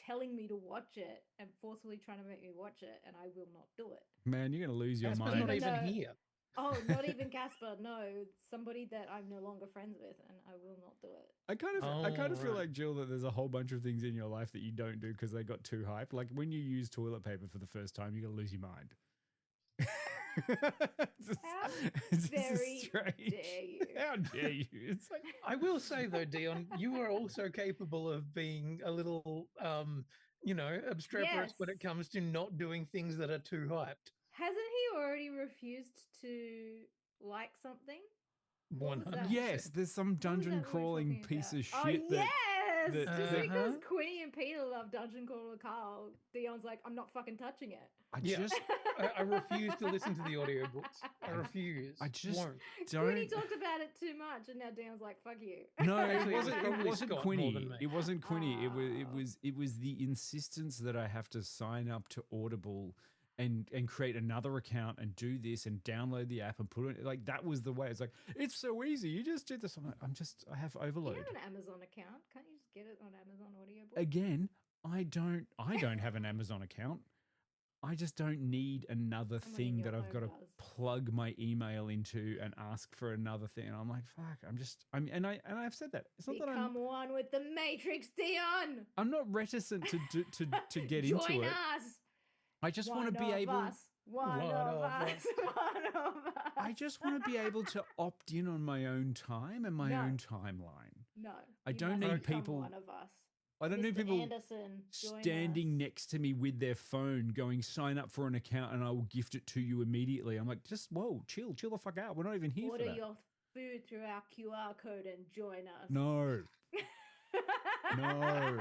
telling me to watch it and forcibly trying to make me watch it, and I will not do it. Man, you're going to lose your Casper's mind. not even No. here. Oh, not even Casper. No, somebody that I'm no longer friends with, and I will not do it. I kind of feel right. like, Jill, that there's a whole bunch of things in your life that you don't do because they got too hyped. Like when you use toilet paper for the first time, you're going to lose your mind. How It's very strange. dare you? How dare you? It's like, I will say though, Dion, you are also capable of being a little, obstreperous when it Yes. comes to not doing things that are too hyped. Hasn't he already refused to like something? What was that? yes, there's some What was dungeon that we were crawling talking piece about? of Oh, shit that yes! that- Just because Uh-huh. Quinny and Peter love Dungeon Crawler Carl, Dion's like, I'm not fucking touching it. I Yeah. just I refuse to listen to the audiobooks. I refuse. I just won't. Quinny don't. talked about it too much, and now Dion's like, fuck you. No, Actually, it it was wasn't. It probably wasn't Scott more Quinny. than me. It wasn't Quinny. It was. It Oh. was. It was the insistence that I have to sign up to Audible and create another account and do this and download the app and put it like that was the way. It's like it's so easy. You just do this. I'm like, I have You overload. have an Amazon account. Can't you just get it on Amazon Audiobook? Again, I don't have an Amazon account. I just don't need another Someone in thing your that I've got to home does. plug my email into and ask for another thing. And I'm like, fuck. I've said that. It's not that Become one with the Matrix, Dion. I'm not reticent to get Join into it. us. I just want One to be of able. us. One of us. One of us. I just want to be able to opt in on my own time and my No. own timeline. No. I you don't must need become people- One of us. I don't need Mr. people Anderson, join standing us. next to me with their phone going, sign up for an account and I will gift it to you immediately. I'm like, just whoa, chill the fuck out. We're not even here Order for that. your food through our QR code and join us. No. No.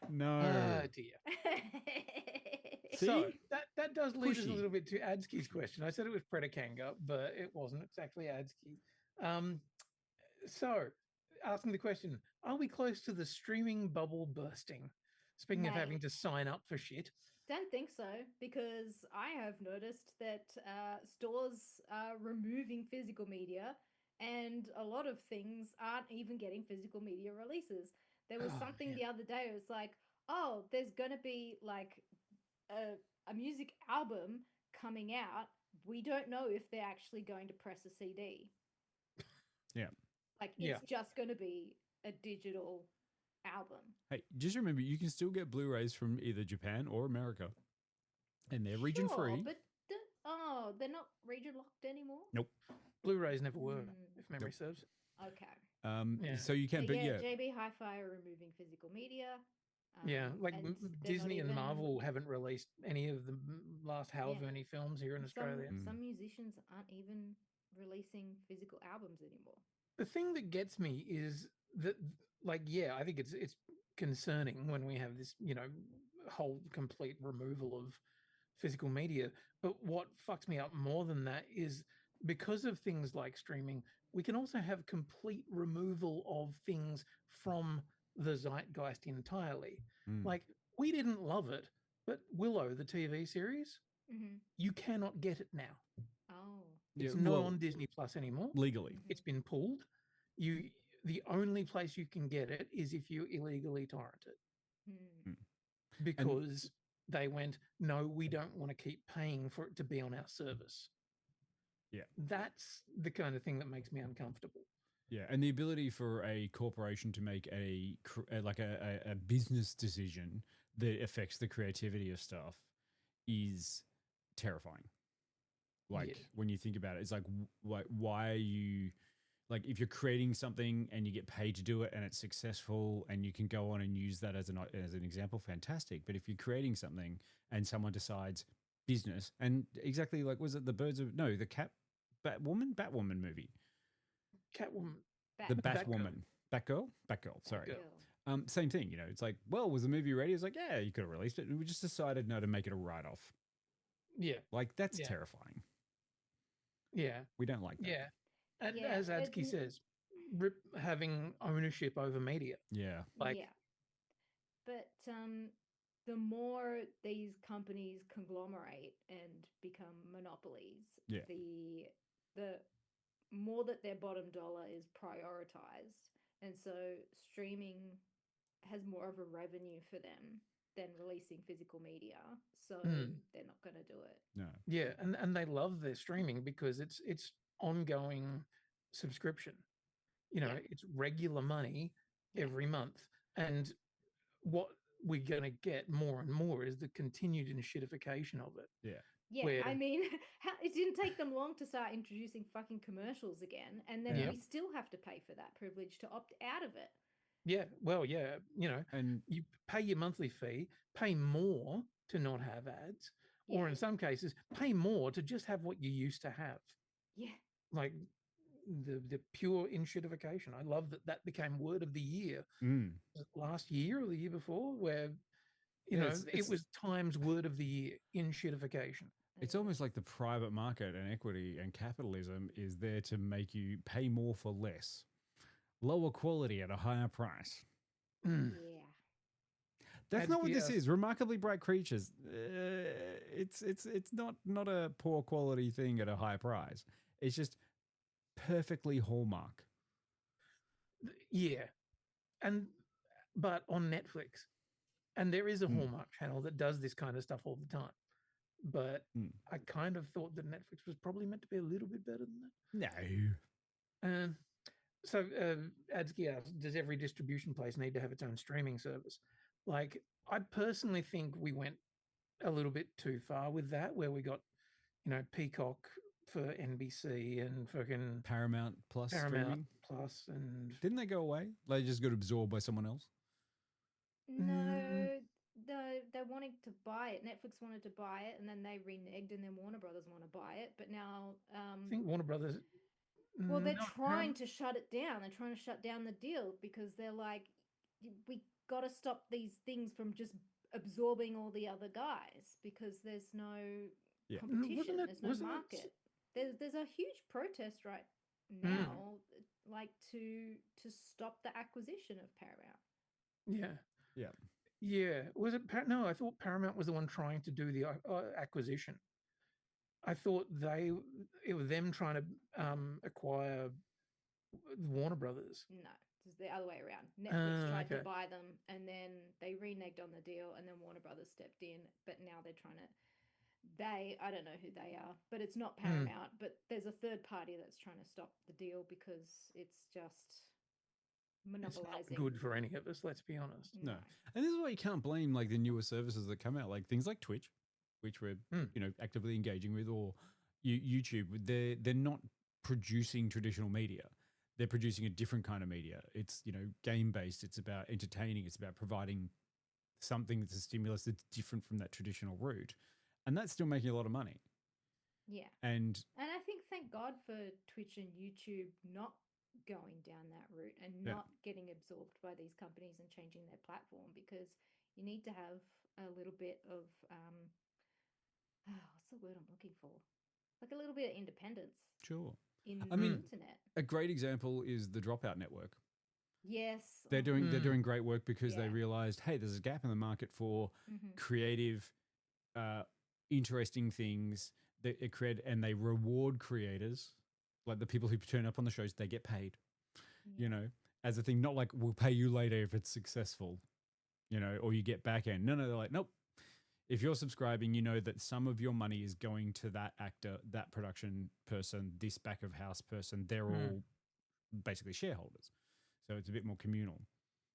No. Oh dear. So See? that does lead us a Pushy. little bit to Adski's question. I said it was Predacanga, but it wasn't. It's actually Adski. So asking the question, are we close to the streaming bubble bursting? Speaking of No. having to sign up for shit. Don't think so, because I have noticed that stores are removing physical media, and a lot of things aren't even getting physical media releases. There was Oh, something man. the other day, it was like, oh, there's going to be like a music album coming out. We don't know if they're actually going to press a CD. Yeah. Like, it's Yeah. just going to be a digital album. Hey, just remember, you can still get Blu-rays from either Japan or America. And they're region Sure, free. but they're not region locked anymore? Nope. Blu-rays never were, Mm. if memory serves. Okay. Yeah. So you can, So but yeah, yeah. JB Hi-Fi are removing physical media. Yeah, like and they're not Disney and even- Marvel haven't released any of the last however Yeah. many films here in Australia. Some musicians aren't even releasing physical albums anymore. The thing that gets me is that, like, yeah, I think it's concerning when we have this, whole complete removal of physical media. But what fucks me up more than that is because of things like streaming, we can also have complete removal of things from the zeitgeist entirely. Mm. Like, we didn't love it, but Willow, the TV series, you cannot get it now. Oh. It's Yeah, not well, on Disney Plus anymore. legally. It's been pulled. The only place you can get it is if you illegally torrent it, Hmm. because they went, no, we don't want to keep paying for it to be on our service. Yeah. That's the kind of thing that makes me uncomfortable. Yeah, and the ability for a corporation to make a business decision that affects the creativity of stuff is terrifying. Like Yeah. when you think about it, it's like why are you like if you're creating something and you get paid to do it and it's successful and you can go on and use that as an example, fantastic. But if you're creating something and someone decides business and exactly like was it the Batwoman movie, Catwoman. the Batgirl. Batwoman, Batgirl, sorry. Batgirl. Same thing, you know. It's like, well, was the movie ready? It's like, yeah, you could have released it, and we just decided no to make it a write-off. Yeah. Like that's Yeah. terrifying. Yeah. We don't like that. Yeah. And Yeah, as Adsky says, having ownership over media. Yeah. Like, yeah. But the more these companies conglomerate and become monopolies, Yeah. the more that their bottom dollar is prioritized, and so streaming has more of a revenue for them than releasing physical media. So they're not going to do it. No. yeah, and they love their streaming because it's ongoing subscription. You know, Yeah. it's regular money Yeah. every month. And what we're going to get more and more is the continued shitification of it. Yeah. Yeah, Where- I mean, it didn't take them long to start introducing fucking commercials again, and then Yeah. we still have to pay for that privilege to opt out of it. Yeah, well, yeah, you know, And you pay your monthly fee, pay more to not have ads, or Yeah. in some cases, pay more to just have what you used to have. Yeah, Like the pure inshitification. I love that became word of the year was it last year or the year before, where you Yeah, know it's- it was Times word of the year, inshitification. it's almost like the private market and equity and capitalism is there to make you pay more for less, lower quality at a higher price. Mm. yeah. That's not what this Yes. is. Remarkably Bright Creatures. It's not a poor quality thing at a high price. It's just perfectly Hallmark. Yeah, but on Netflix, and there is a Hallmark channel that does this kind of stuff all the time. But I kind of thought that Netflix was probably meant to be a little bit better than that. No. So Adsky asked, does every distribution place need to have its own streaming service? Like, I personally think we went a little bit too far with that, where we got, you know, Peacock for NBC and fucking Paramount Plus Paramount streaming. Plus, and Didn't they go away? They just got absorbed by someone else. No, they're wanting to buy it. Netflix wanted to buy it, and then they reneged, and then Warner Brothers want to buy it. But now, I think Warner Brothers. well, they're no, trying to shut it down. They're trying to shut down the deal because they're like, we got to stop these things from just absorbing all the other guys because there's no Yeah. competition. There's no wasn't it market. There's a huge protest right now, like to stop the acquisition of Paramount. Yeah. Yeah. Yeah. Was it? No, I thought Paramount was the one trying to do the acquisition. I thought it was them trying to acquire Warner Brothers. No, it's the other way around. Netflix tried to okay. buy them, and then they reneged on the deal, and then Warner Brothers stepped in. But now they're trying to. I don't know who they are, but it's not Paramount. But there's a third party that's trying to stop the deal because it's just It's monopolizing. not good for any of us. Let's be honest. No. And this is why you can't blame like the newer services that come out, like things like Twitch, which we're you know actively engaging with, or YouTube. They're not producing traditional media. They're producing a different kind of media. It's game based. It's about entertaining. It's about providing something that's a stimulus that's different from that traditional route, and that's still making a lot of money. Yeah, And I think thank God for Twitch and YouTube not going down that route and not getting absorbed by these companies and changing their platform, because you need to have a little bit of what's the word I'm looking for? Like a little bit of independence sure, in I the mean, internet. a great example is the Dropout Network. Yes. They're doing great work because they Yeah. realized, hey, there's a gap in the market for creative, interesting things that it create, and they reward creators, like the people who turn up on the shows. They get paid, as a thing. Not like we'll pay you later if it's successful, or you get back end. No, they're like, nope. If you're subscribing, you know that some of your money is going to that actor, that production person, this back of house person. They're all basically shareholders. So it's a bit more communal.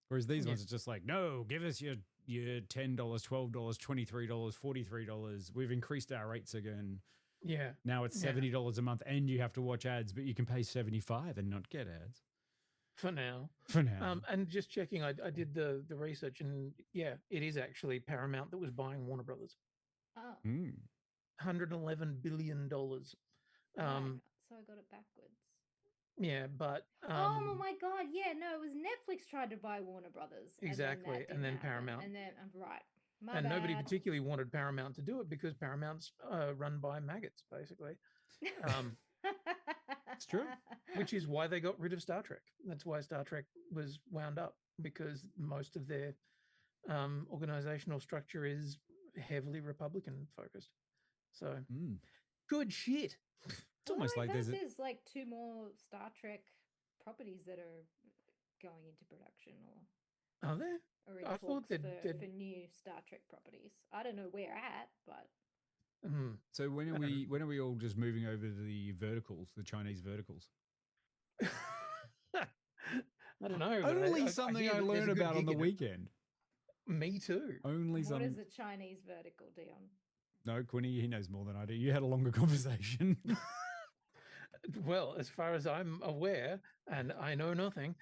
Whereas these ones are just like, no, give us your $10, $12, $23, $43. We've increased our rates again. Yeah. Now it's Yeah. $70 a month, and you have to watch ads, but you can pay $75 and not get ads For now. for now. And just checking, I did the research, and yeah, it is actually Paramount that was buying Warner Brothers. Oh, Mm. $111 billion. right. So I got it backwards. Yeah, but Oh my god, yeah, no, it was Netflix tried to buy Warner Brothers. Exactly, and then Paramount. And then, right. My and nobody bad. particularly wanted Paramount to do it because Paramount's run by maggots, basically. It's true. Which is why they got rid of Star Trek. That's why Star Trek was wound up, because most of their organizational structure is heavily Republican focused. So good shit. It's almost like there's like 2 more Star Trek properties that are going into production, or Are there? or in I thought talks they'd- for new Star Trek properties. I don't know where at, but So when are we all just moving over to the verticals, the Chinese verticals? I don't know. but Only I something hear I that there's a learn good about on gig the in it. weekend. Me too. Only what something. is a Chinese vertical, Dion? No, Quinny, he knows more than I do. You had a longer conversation. Well, as far as I'm aware, and I know nothing,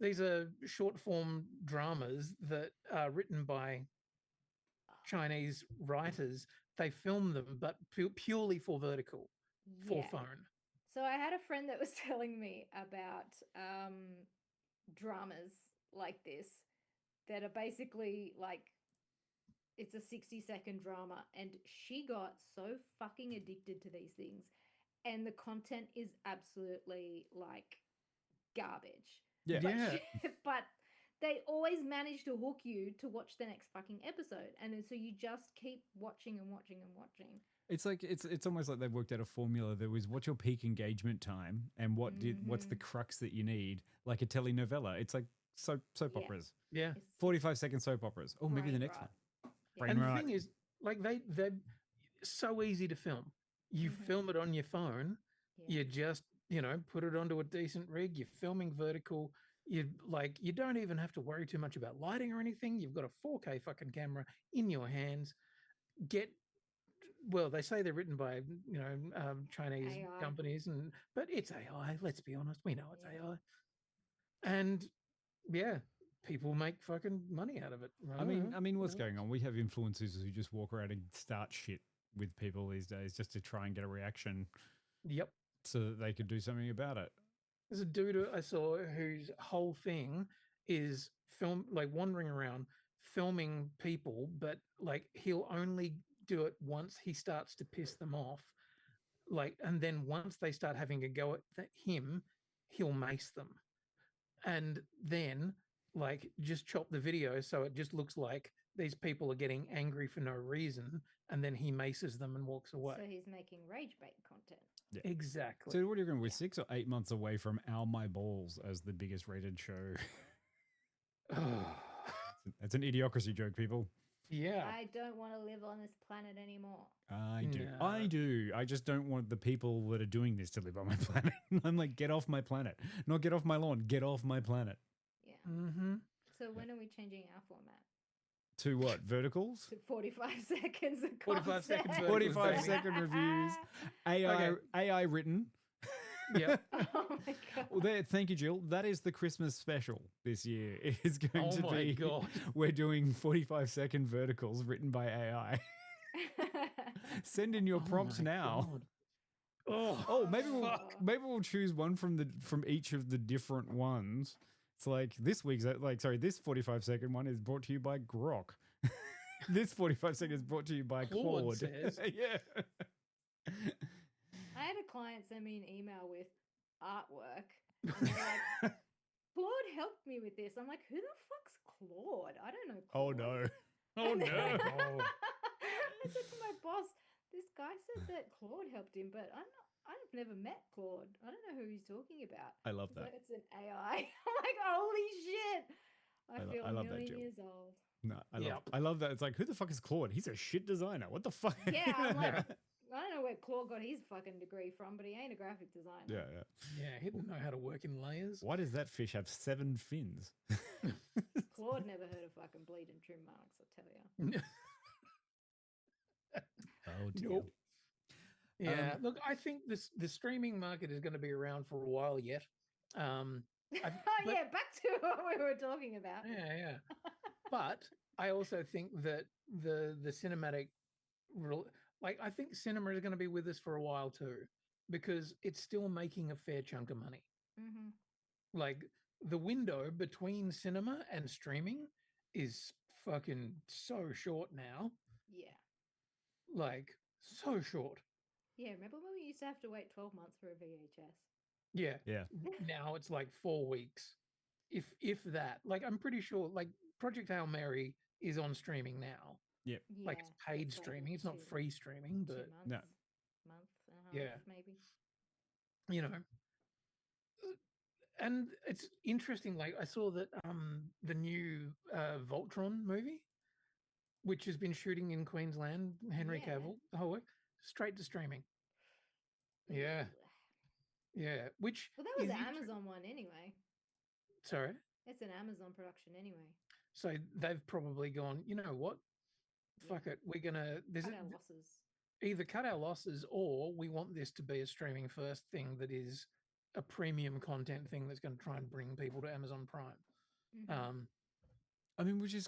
these are short form dramas that are written by Chinese writers. They film them, but purely for vertical, for Yeah. phone. So I had a friend that was telling me about dramas like this that are basically like, it's a 60-second drama, and she got so fucking addicted to these things, and the content is absolutely like garbage. Yeah. But they always manage to hook you to watch the next fucking episode, and then so you just keep watching and watching and watching. It's like it's almost like they've worked out a formula. There was what's your peak engagement time and what's the crux that you need, like a telenovela. It's like soap Yeah. operas. Yeah. It's 45-second soap operas. Oh, maybe the brain next rot. one. Yeah. Brain And the rot. thing is, like they're so easy to film. You film it on your phone. Yeah. You just, put it onto a decent rig. You're filming vertical. You don't even have to worry too much about lighting or anything. You've got a 4K fucking camera in your hands. Well, they say they're written by Chinese AI. companies, but it's AI. Let's be honest, we know it's AI. And yeah, people make fucking money out of it. I mean, what's going on? We have influencers who just walk around and start shit with people these days just to try and get a reaction. Yep. So that they could do something about it. There's a dude I saw whose whole thing is wandering around filming people, but like he'll only do it once he starts to piss them off. And then once they start having a go at him, he'll mace them. And then just chop the video so it just looks like these people are getting angry for no reason, and then he maces them and walks away. So he's making rage bait content. Yeah. Exactly. So what are you going? We're 6 or 8 months away from Ow My Balls as the biggest rated show. That's an idiocracy joke, people. Yeah. I don't want to live on this planet anymore. I do. No. I do. I just don't want the people that are doing this to live on my planet. I'm like, get off my planet. Not get off my lawn. Get off my planet. Yeah. Mm-hmm. So when are we changing our format? To what? Verticals? To 45 seconds of 45 second content? verticals, 45-second reviews. AI written. Yep. Oh my god. Well, thank you, Jill. That is the Christmas special this year. It is going to Oh my be. God. We're doing 45-second verticals written by AI. Send in your prompts now. God. Oh, maybe fuck. we'll choose one from each of the different ones. It's like this 45-second one is brought to you by Grok. This 45 seconds is brought to you by Claude Claude. says. Yeah. I had a client send me an email with artwork. And they're like, Claude helped me with this. I'm like, who the fuck's Claude? I don't know Oh Claude. no. Oh And then no. I said to my boss, this guy said that Claude helped him, but I've never met Claude. I don't know who he's talking about. I love He's that. like, it's an AI. I'm like, holy shit. I feel I a love that, million Jill. years old. No, Yep. I love that. It's like, who the fuck is Claude? He's a shit designer. What the fuck? Yeah, I'm like, I don't know where Claude got his fucking degree from, but he ain't a graphic designer. yeah. Yeah, he didn't know how to work in layers. Why does that fish have 7 fins? Claude never heard of fucking bleed and trim marks, I tell you. Oh dear. Nope. Yeah, look, I think the streaming market is going to be around for a while yet. I've, but- Yeah, back to what we were talking about. yeah. But I also think that the cinematic, I think cinema is going to be with us for a while too, because it's still making a fair chunk of money. Mm-hmm. Like the window between cinema and streaming is fucking so short now. Yeah. Like so short. Yeah, remember when we used to have to wait 12 months for a VHS? Yeah. Yeah. Now it's like 4 weeks. If that. Like I'm pretty sure like Project Hail Mary is on streaming now. Yep. Like it's paid like streaming. It's not two- free streaming, 2 but months, No. month and a half, Yeah. maybe. you know. And it's interesting, like I saw that the new Voltron movie, which has been shooting in Queensland, Henry Yeah. Cavill, the whole work, straight to streaming. Yeah. Ooh. Yeah. Which Well, that was is an Amazon one anyway. Sorry. It's an Amazon production anyway. So they've probably gone, you know what? Fuck it. We're gonna Cut our losses. either cut our losses or we want this to be a streaming first thing that is a premium content thing that's going to try and bring people to Amazon Prime. Mhm. I mean, which is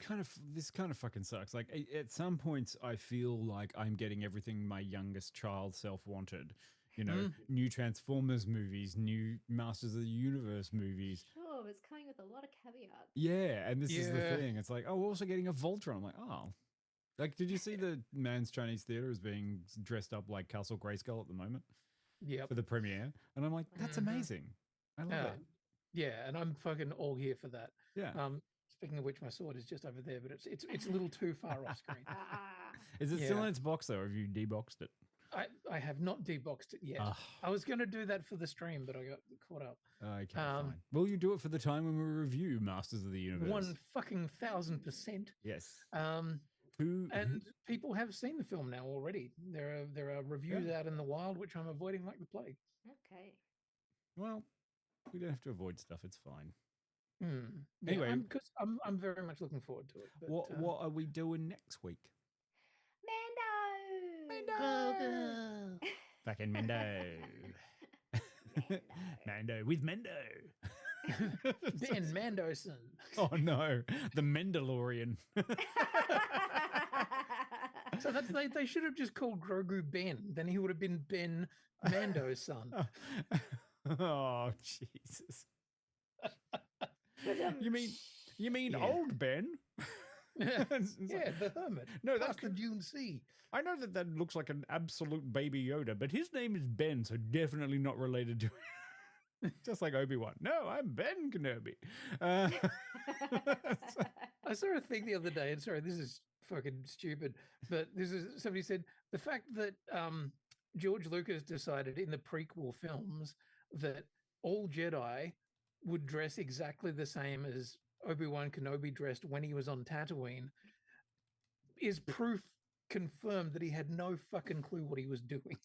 this kind of fucking sucks. Like at some points, I feel like I'm getting everything my youngest child self wanted. You know, new Transformers movies, new Masters of the Universe movies. Sure, it's coming with a lot of caveats. Yeah, and this is the Yeah. thing. It's like, oh, we're also getting a Voltron. I'm like, oh. Like, did you see the Man's Chinese Theatre is being dressed up like Castle Grayskull at the moment Yep. for the premiere? And I'm like, that's Mhm. amazing. I love it. Yeah, and I'm fucking all here for that. Yeah. Speaking of which, my sword is just over there, but it's a little too far off screen. Ah. Is it still Yeah. in its box though? Or have you deboxed it? I have not deboxed it yet. Ah. I was going to do that for the stream, but I got caught up. Okay, fine. Will you do it for the time when we review Masters of the Universe? 1,000%. Yes. And people have seen the film now already. There are reviews out in the wild, which I'm avoiding like the plague. Okay. Well, we don't have to avoid stuff. It's fine. Yeah, Anyway, because I'm very much looking forward to it. But, what are we doing next week? Mando. Fucking Mendo. Mando with Mendo. Ben Manderson. Oh no, the Mandalorian. So they should have just called Grogu Ben. Then he would have been Ben Mando's son. Oh Jesus. You mean old Ben? Yeah, It's like- yeah, the hermit. No, that's Past the Dune Sea. I know that looks like an absolute baby Yoda, but his name is Ben, so definitely not related to it. Just like Obi-Wan. No, I'm Ben Kenobi. I saw a thing the other day, and sorry, this is fucking stupid, but somebody said the fact that George Lucas decided in the prequel films that all Jedi would dress exactly the same as Obi-Wan Kenobi dressed when he was on Tatooine is proof confirmed that he had no fucking clue what he was doing.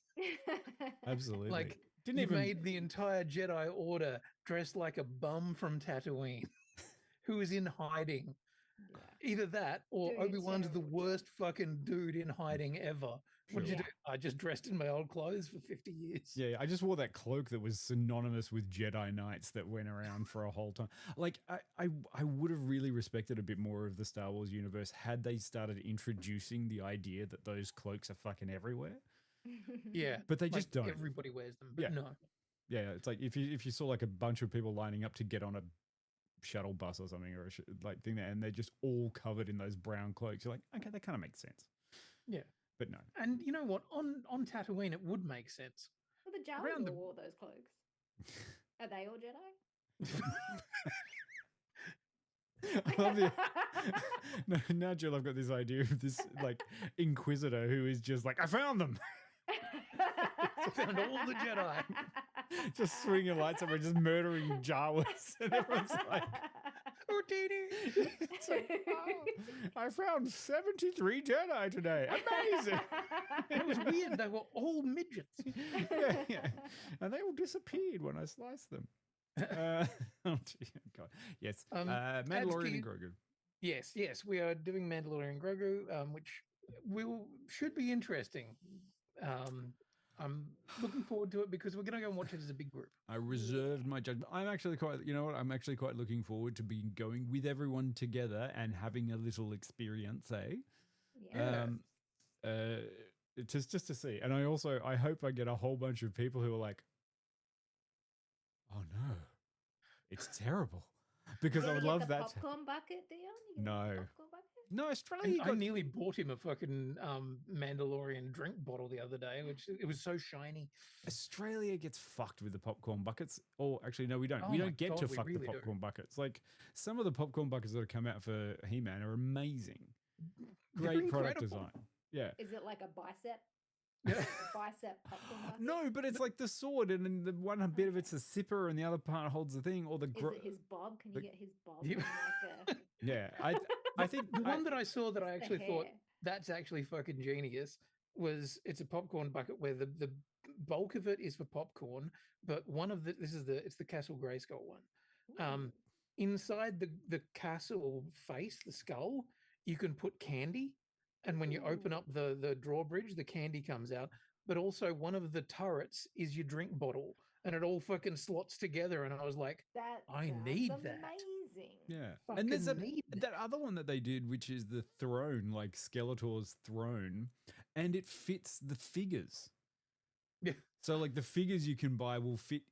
Absolutely. Like, Didn't he even made the entire Jedi Order dressed like a bum from Tatooine who is in hiding. Either that or Doing a Obi-Wan's the terrible job. worst fucking dude in hiding ever. What did you do? I just dressed in my old clothes for 50 years. Yeah, I just wore that cloak that was synonymous with Jedi Knights that went around for a whole time. Like, I would have really respected a bit more of the Star Wars universe had they started introducing the idea that those cloaks are fucking everywhere. Yeah. But they just don't. Everybody wears them, but Yeah. no. Yeah, it's like if you saw like a bunch of people lining up to get on a shuttle bus or something or like thing there, and they're just all covered in those brown cloaks. You're like, okay, that kind of makes sense. Yeah. But no. And you know what? On Tatooine, it would make sense. Well, the Jawas Around the- all wore those cloaks. Are they all Jedi? I love the now, Jill, I've got this idea of this like Inquisitor who is just like, I found them. I found all the Jedi. Just swinging lightsaber and just murdering Jawas. And everyone's like, it's like, oh, I found 73 Jedi today. Amazing. It was weird. They were all midgets. Yeah. And they all disappeared when I sliced them. Oh, dear God. Yes. Mandalorian and Grogu. Yes, we are doing Mandalorian and Grogu, which should be interesting. I'm looking forward to it because we're going to go and watch it as a big group. I reserved my judgment. I'm actually quite, you know what? I'm actually quite looking forward to being going with everyone together and having a little experience, eh? Yeah. Just to see. And I hope I get a whole bunch of people who are like, oh no, it's terrible. Because You I would gonna love get the that. popcorn bucket, Dion? You gonna get the No. popcorn bucket? No, Australia. I nearly bought him a fucking Mandalorian drink bottle the other day, which it was so shiny. Australia gets fucked with the popcorn buckets. Or actually, no, we don't. Oh we my don't get God, to we fuck really the do. popcorn buckets. Like some of the popcorn buckets that have come out for He-Man are amazing. They're Great product incredible. design. Yeah. Is it like a bicep? Yeah. A bicep popcorn bucket? No, but it's like the sword, and then the one bit of it's a sipper, and the other part holds the thing. Or the Is it his bob? Can you get his bob? Yeah. And like yeah. I think The one that I saw that I the actually thought hair. that's actually fucking genius was it's a popcorn bucket where the bulk of it is for popcorn, but one of it's the Castle Grayskull one. Inside the castle face, the skull, you can put candy, and when you open up the drawbridge, the candy comes out. But also one of the turrets is your drink bottle, and it all fucking slots together. And I was like, that I sounds need that. amazing. Yeah. And there's Fucking need that other one that they did, which is the throne, like Skeletor's throne, and it fits the figures. Yeah. So like the figures you can buy will fit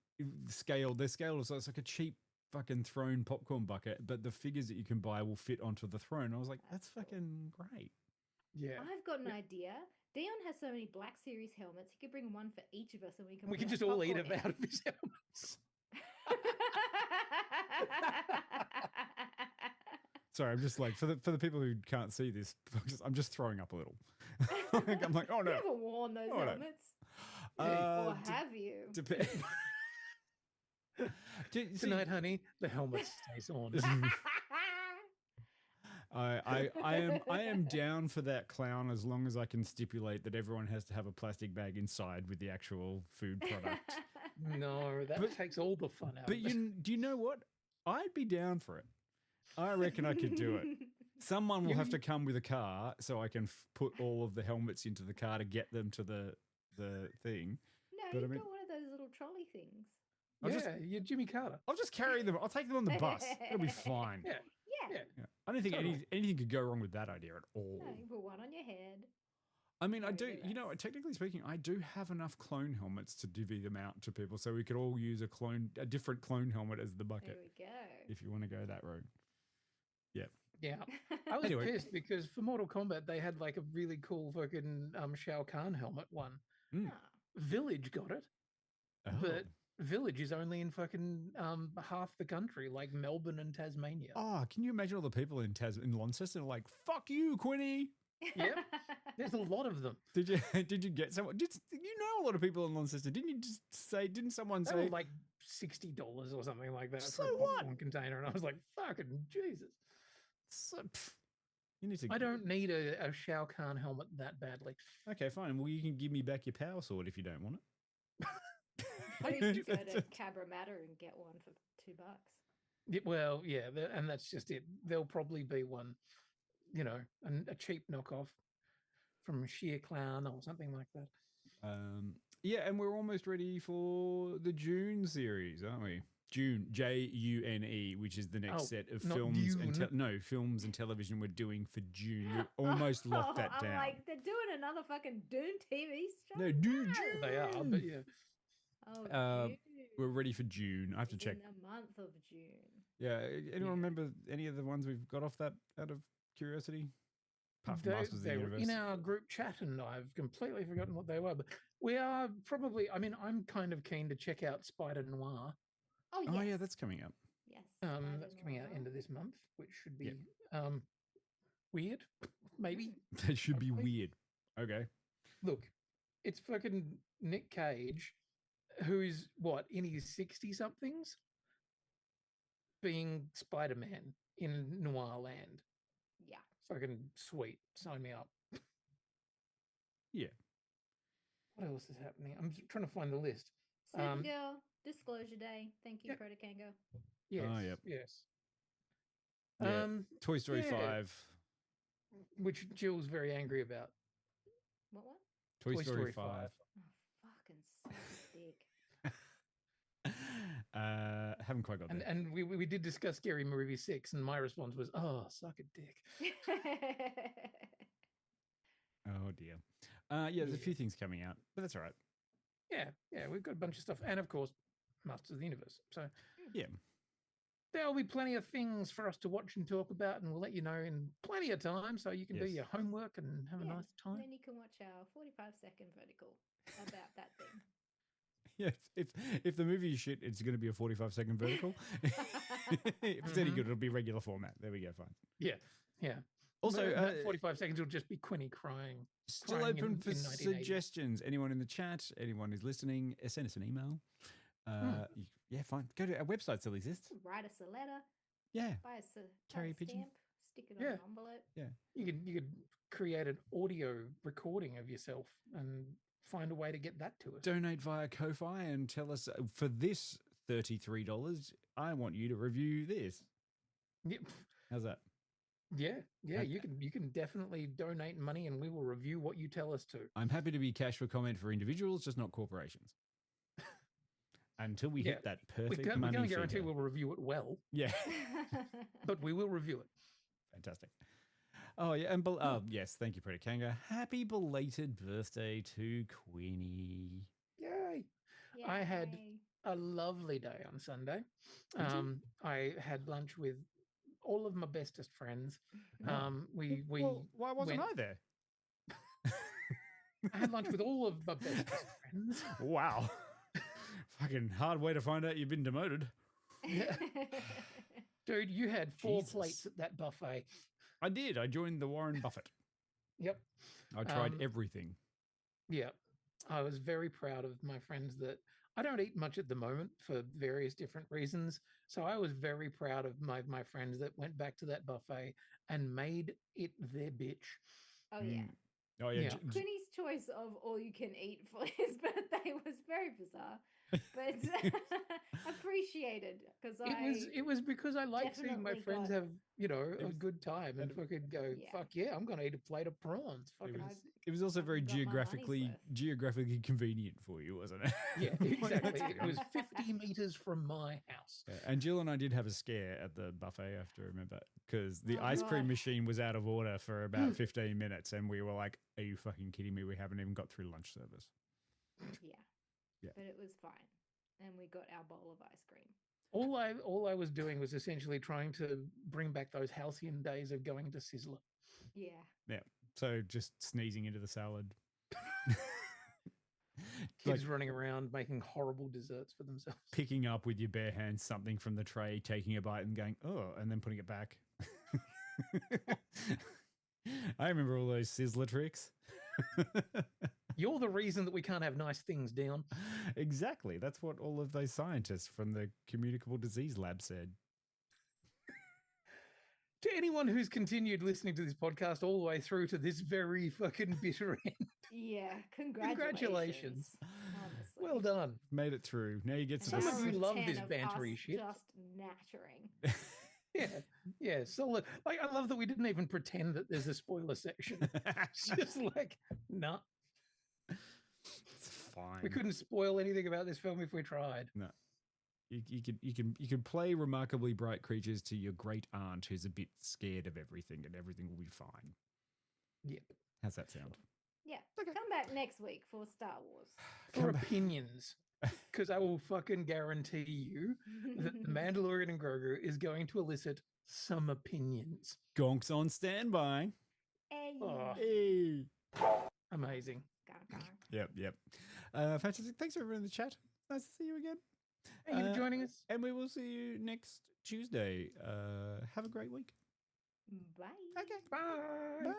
scaled. They're scaled, so it's like a cheap fucking throne popcorn bucket, but the figures that you can buy will fit onto the throne. I was like, that's fucking great. Yeah. I've got an idea. Dion has so many Black Series helmets. He could bring one for each of us, and we can. We put can our just all eat popcorn out of his helmets. Sorry, I'm just like for the people who can't see this, I'm just throwing up a little. I'm like, oh no. You ever worn those Oh, no. helmets? or have you? Tonight, honey, the helmet stays on. I am down for that clown as long as I can stipulate that everyone has to have a plastic bag inside with the actual food product. No, that takes all the fun out. But of it. do you know what? I'd be down for it. I reckon I could do it. Someone will have to come with a car so I can put all of the helmets into the car to get them to the thing. No, But I you've mean- got one of those little trolley things. You're Jimmy Carter. I'll just carry them. I'll take them on the bus. It'll be fine. Yeah. Yeah. Yeah. I don't think Totally. anything could go wrong with that idea at all. No, you put one on your head. I mean, I Very do, good you know, rest. technically speaking, I do have enough clone helmets to divvy them out to people, so we could all use a different clone helmet as the There bucket we go. if you want to go that road. Yeah. Yeah. I was Anyway. pissed because for Mortal Kombat they had like a really cool fucking Shao Kahn helmet one. Mm. Ah, Village got it, Oh. but Village is only in fucking half the country, like Melbourne and Tasmania. Oh, can you imagine all the people in Launceston are like, "Fuck you, Quinny." Yep. There's a lot of them. Did you get someone? Did you know a lot of people in Launceston? Didn't you just say? Didn't someone They were say? like $60 or something like that So for a what? popcorn container, and I was like, "Fucking Jesus!" You need to. I don't need a Shao Kahn helmet that badly. Okay, fine. Well, you can give me back your power sword if you don't want it. Or you could go to Cabramatta and get one for $2. Yeah, well, yeah, and that's just it. There'll probably be one, you know, a cheap knockoff from Sheer Clown or something like that. Yeah, and we're almost ready for the June series, aren't we? June, June, which is the next Oh, set of not films and Dune. films and television we're doing for June. We almost locked that I'm down. like, they're doing another fucking Dune TV show. No, June. They are, but yeah. Oh, June. We're ready for June. I have to It's check. in the month of June. Yeah, anyone Yeah. remember any of the ones we've got off that out of curiosity? Apart from Masters of the They were Universe. in our group chat, and I've completely forgotten what they were. But we are probably. I mean, I'm kind of keen to check out Spider Noir. Oh, yes. Oh yeah, that's coming up. Yes. That's coming out end of this month, which should be weird, maybe. That should be Hopefully. weird. Okay. Look, it's fucking Nick Cage, who's what in his 60 somethings, being Spider Man in Noir Land. Yeah. Fucking sweet. Sign me up. Yeah. What else is happening? I'm trying to find the list. Supergirl, Disclosure Day. Thank you, Yep. Protokango. Yes. yep. Yes. Yeah. Toy Story yeah. 5. Which Jill's very angry about. What? Toy Toy Story Story 5. 5. Oh, fuck haven't quite got there. And we did discuss Scary Movie 6, and my response was, "Oh, suck a dick." Oh dear. There's a few things coming out, but that's all right. Yeah, we've got a bunch of stuff, and of course, Masters of the Universe. So Yeah. there'll be plenty of things for us to watch and talk about, and we'll let you know in plenty of time, so you can do Yes. your homework and have a nice time. Then you can watch our 45-second vertical about that thing. Yeah. If the movie is shit, it's going to be a 45-second vertical. If it's any good, it'll be regular format. There we go. Fine. Yeah. Also, And that 45 seconds will just be Quinny crying. still crying open in for 1980. suggestions. Anyone in the chat, anyone who's listening, send us an email. Yeah, fine. Go to our website, still exists. Write us a letter, Yeah. buy us a Carry a stamp, pigeon. stick it on Yeah. an envelope. Yeah. You could create an audio recording of yourself and find a way to get that to us. Donate via Ko-Fi and tell us for this $33, I want you to review this. Yeah, How's that? yeah. Okay. You can definitely donate money, and we will review what you tell us to. I'm happy to be cash for comment for individuals, just not corporations. Until we hit that We perfect can't money guarantee figure. we'll review it well, Yeah. but we will review it. Fantastic. Oh, yeah. And yes, thank you, Predator Kanga. Happy belated birthday to Quinny. Yay! I had Yay. a lovely day on Sunday. Did you? I had lunch with all of my bestest friends. We Well, why wasn't went- I there? I had lunch with all of my bestest friends. Wow. Fucking hard way to find out you've been demoted. Dude, you had 4 Jesus. plates at that buffet. I did. I joined the Warren Buffett. Yep. I tried Um, everything. Yeah. I was very proud of my friends that I don't eat much at the moment for various different reasons. So I was very proud of my friends that went back to that buffet and made it their bitch. Oh yeah. Oh, yeah. Yeah. Quinny's choice of all you can eat for his birthday was very bizarre, but appreciated because It was because I like seeing my definitely friends got- have, a was- good time and fucking go, Yeah. fuck yeah, I'm gonna eat a plate of prawns. Fucking It was also very I've got my money's geographically convenient for you, wasn't it? yeah, exactly. That's It good. was 50 meters from my house. Yeah, and Jill and I did have a scare at the buffet, I have to remember, because the Oh, ice cream God. machine was out of order for about 15 minutes, and we were like, are you fucking kidding me? We haven't even got through lunch service. yeah. Yeah. But it was fine, and we got our bowl of ice cream. All I was doing was essentially trying to bring back those halcyon days of going to Sizzler. Yeah. Yeah, so just sneezing into the salad. Kids running around making horrible desserts for themselves. Picking up with your bare hands something from the tray, taking a bite and going, oh, and then putting it back. I remember all those Sizzler tricks. You're the reason that we can't have nice things down. Exactly. That's what all of those scientists from the Communicable Disease Lab said. To anyone who's continued listening to this podcast all the way through to this very fucking bitter end, Yeah. Congratulations. Honestly. well done. Made it through. Now you get An to Some of hour you love 10 this of bantery us shit. Just nattering. Yeah, solid. Like, I love that we didn't even pretend that there's a spoiler section. It's just like, nah, It's fine. we couldn't spoil anything about this film if we tried. No. You can play Remarkably Bright Creatures to your great aunt who's a bit scared of everything, and everything will be fine. Yep. How's that sound? Yeah. Okay. Come back next week for Star Wars. For opinions, because I will fucking guarantee you that The Mandalorian and Grogu is going to elicit some opinions. Gonks on standby. Hey. Oh. Hey. Amazing. Gong, gong. Yep. Fantastic. Thanks everyone in the chat. Nice to see you again. Thank you for joining us. And we will see you next Tuesday. Have a great week. Bye. Okay. Bye. Bye.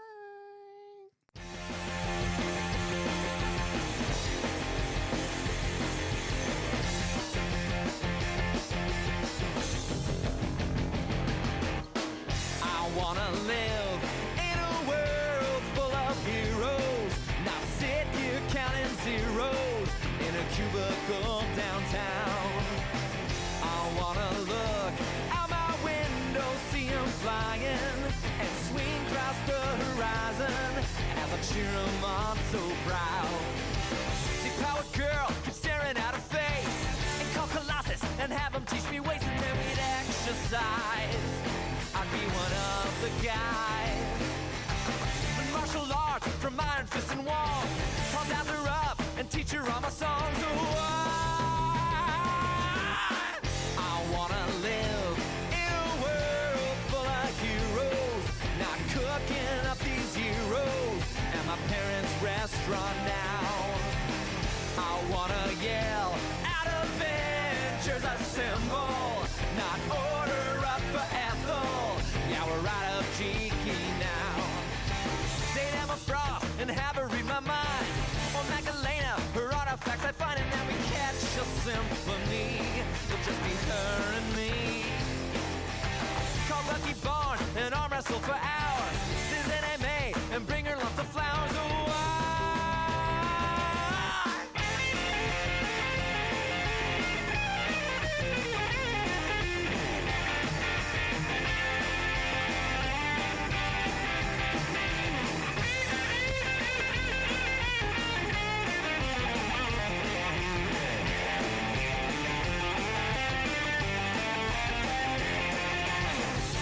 I wanna live in a world full of heroes, not sit here counting zeros in a cubicle downtown. I wanna look out my window, see 'em flying, and swing across the horizon as I cheer 'em on so proud. Deep-powered girl, keep staring at her face, and call Colossus and have 'em teach me ways to restaurant now. I wanna yell out Avengers assemble, not order up for Ethel. Yeah, we're out of cheeky now. Date Emma Frost and have her read my mind, or Magdalena, her artifacts I find, and then we catch a symphony. It'll just be her and me. Call Lucky Barn and arm wrestle for hours. This NMA and bring her lots of flowers. Oh,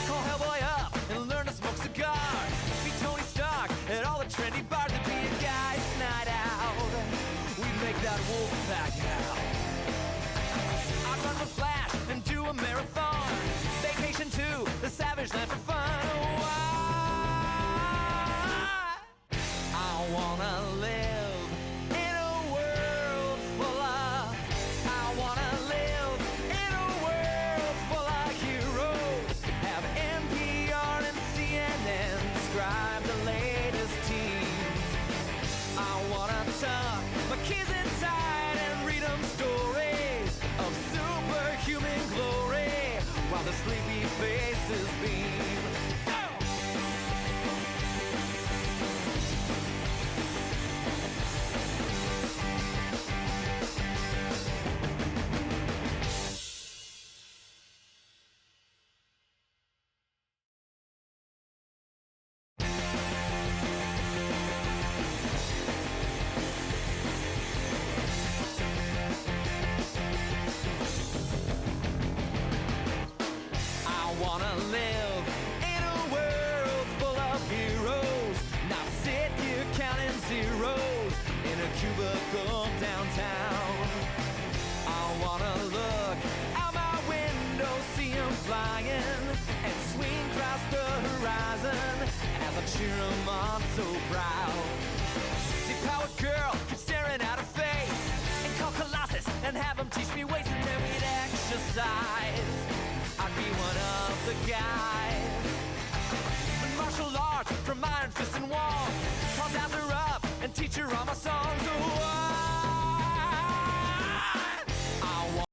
call Hellboy up and learn to smoke cigars. Be Tony Stark at all the trendy bars. It'd be a guy's night out. We make that wolf pack out. I'd run with Flash and do a marathon. Vacation to the Savage Land for fun. Oh, I wanna live in a world full of. I wanna live in a world full of heroes. Have NPR and CNN describe the latest teams. I wanna tuck my kids inside and read them stories of superhuman glory while the sleepy faces beam. Go! I wanna live in a world full of heroes, not sit here counting zeros in a cubicle downtown. I wanna look out my window, see 'em flying, and swing across the horizon as I cheer 'em on so proud. Depowered girl keeps staring at her face, and call Colossus and have him teach me ways, and then we'd exercise. I'd be one of the guys. And martial arts from Iron Fist and Wall. Call Dazzler up and teach her all my songs. Oh,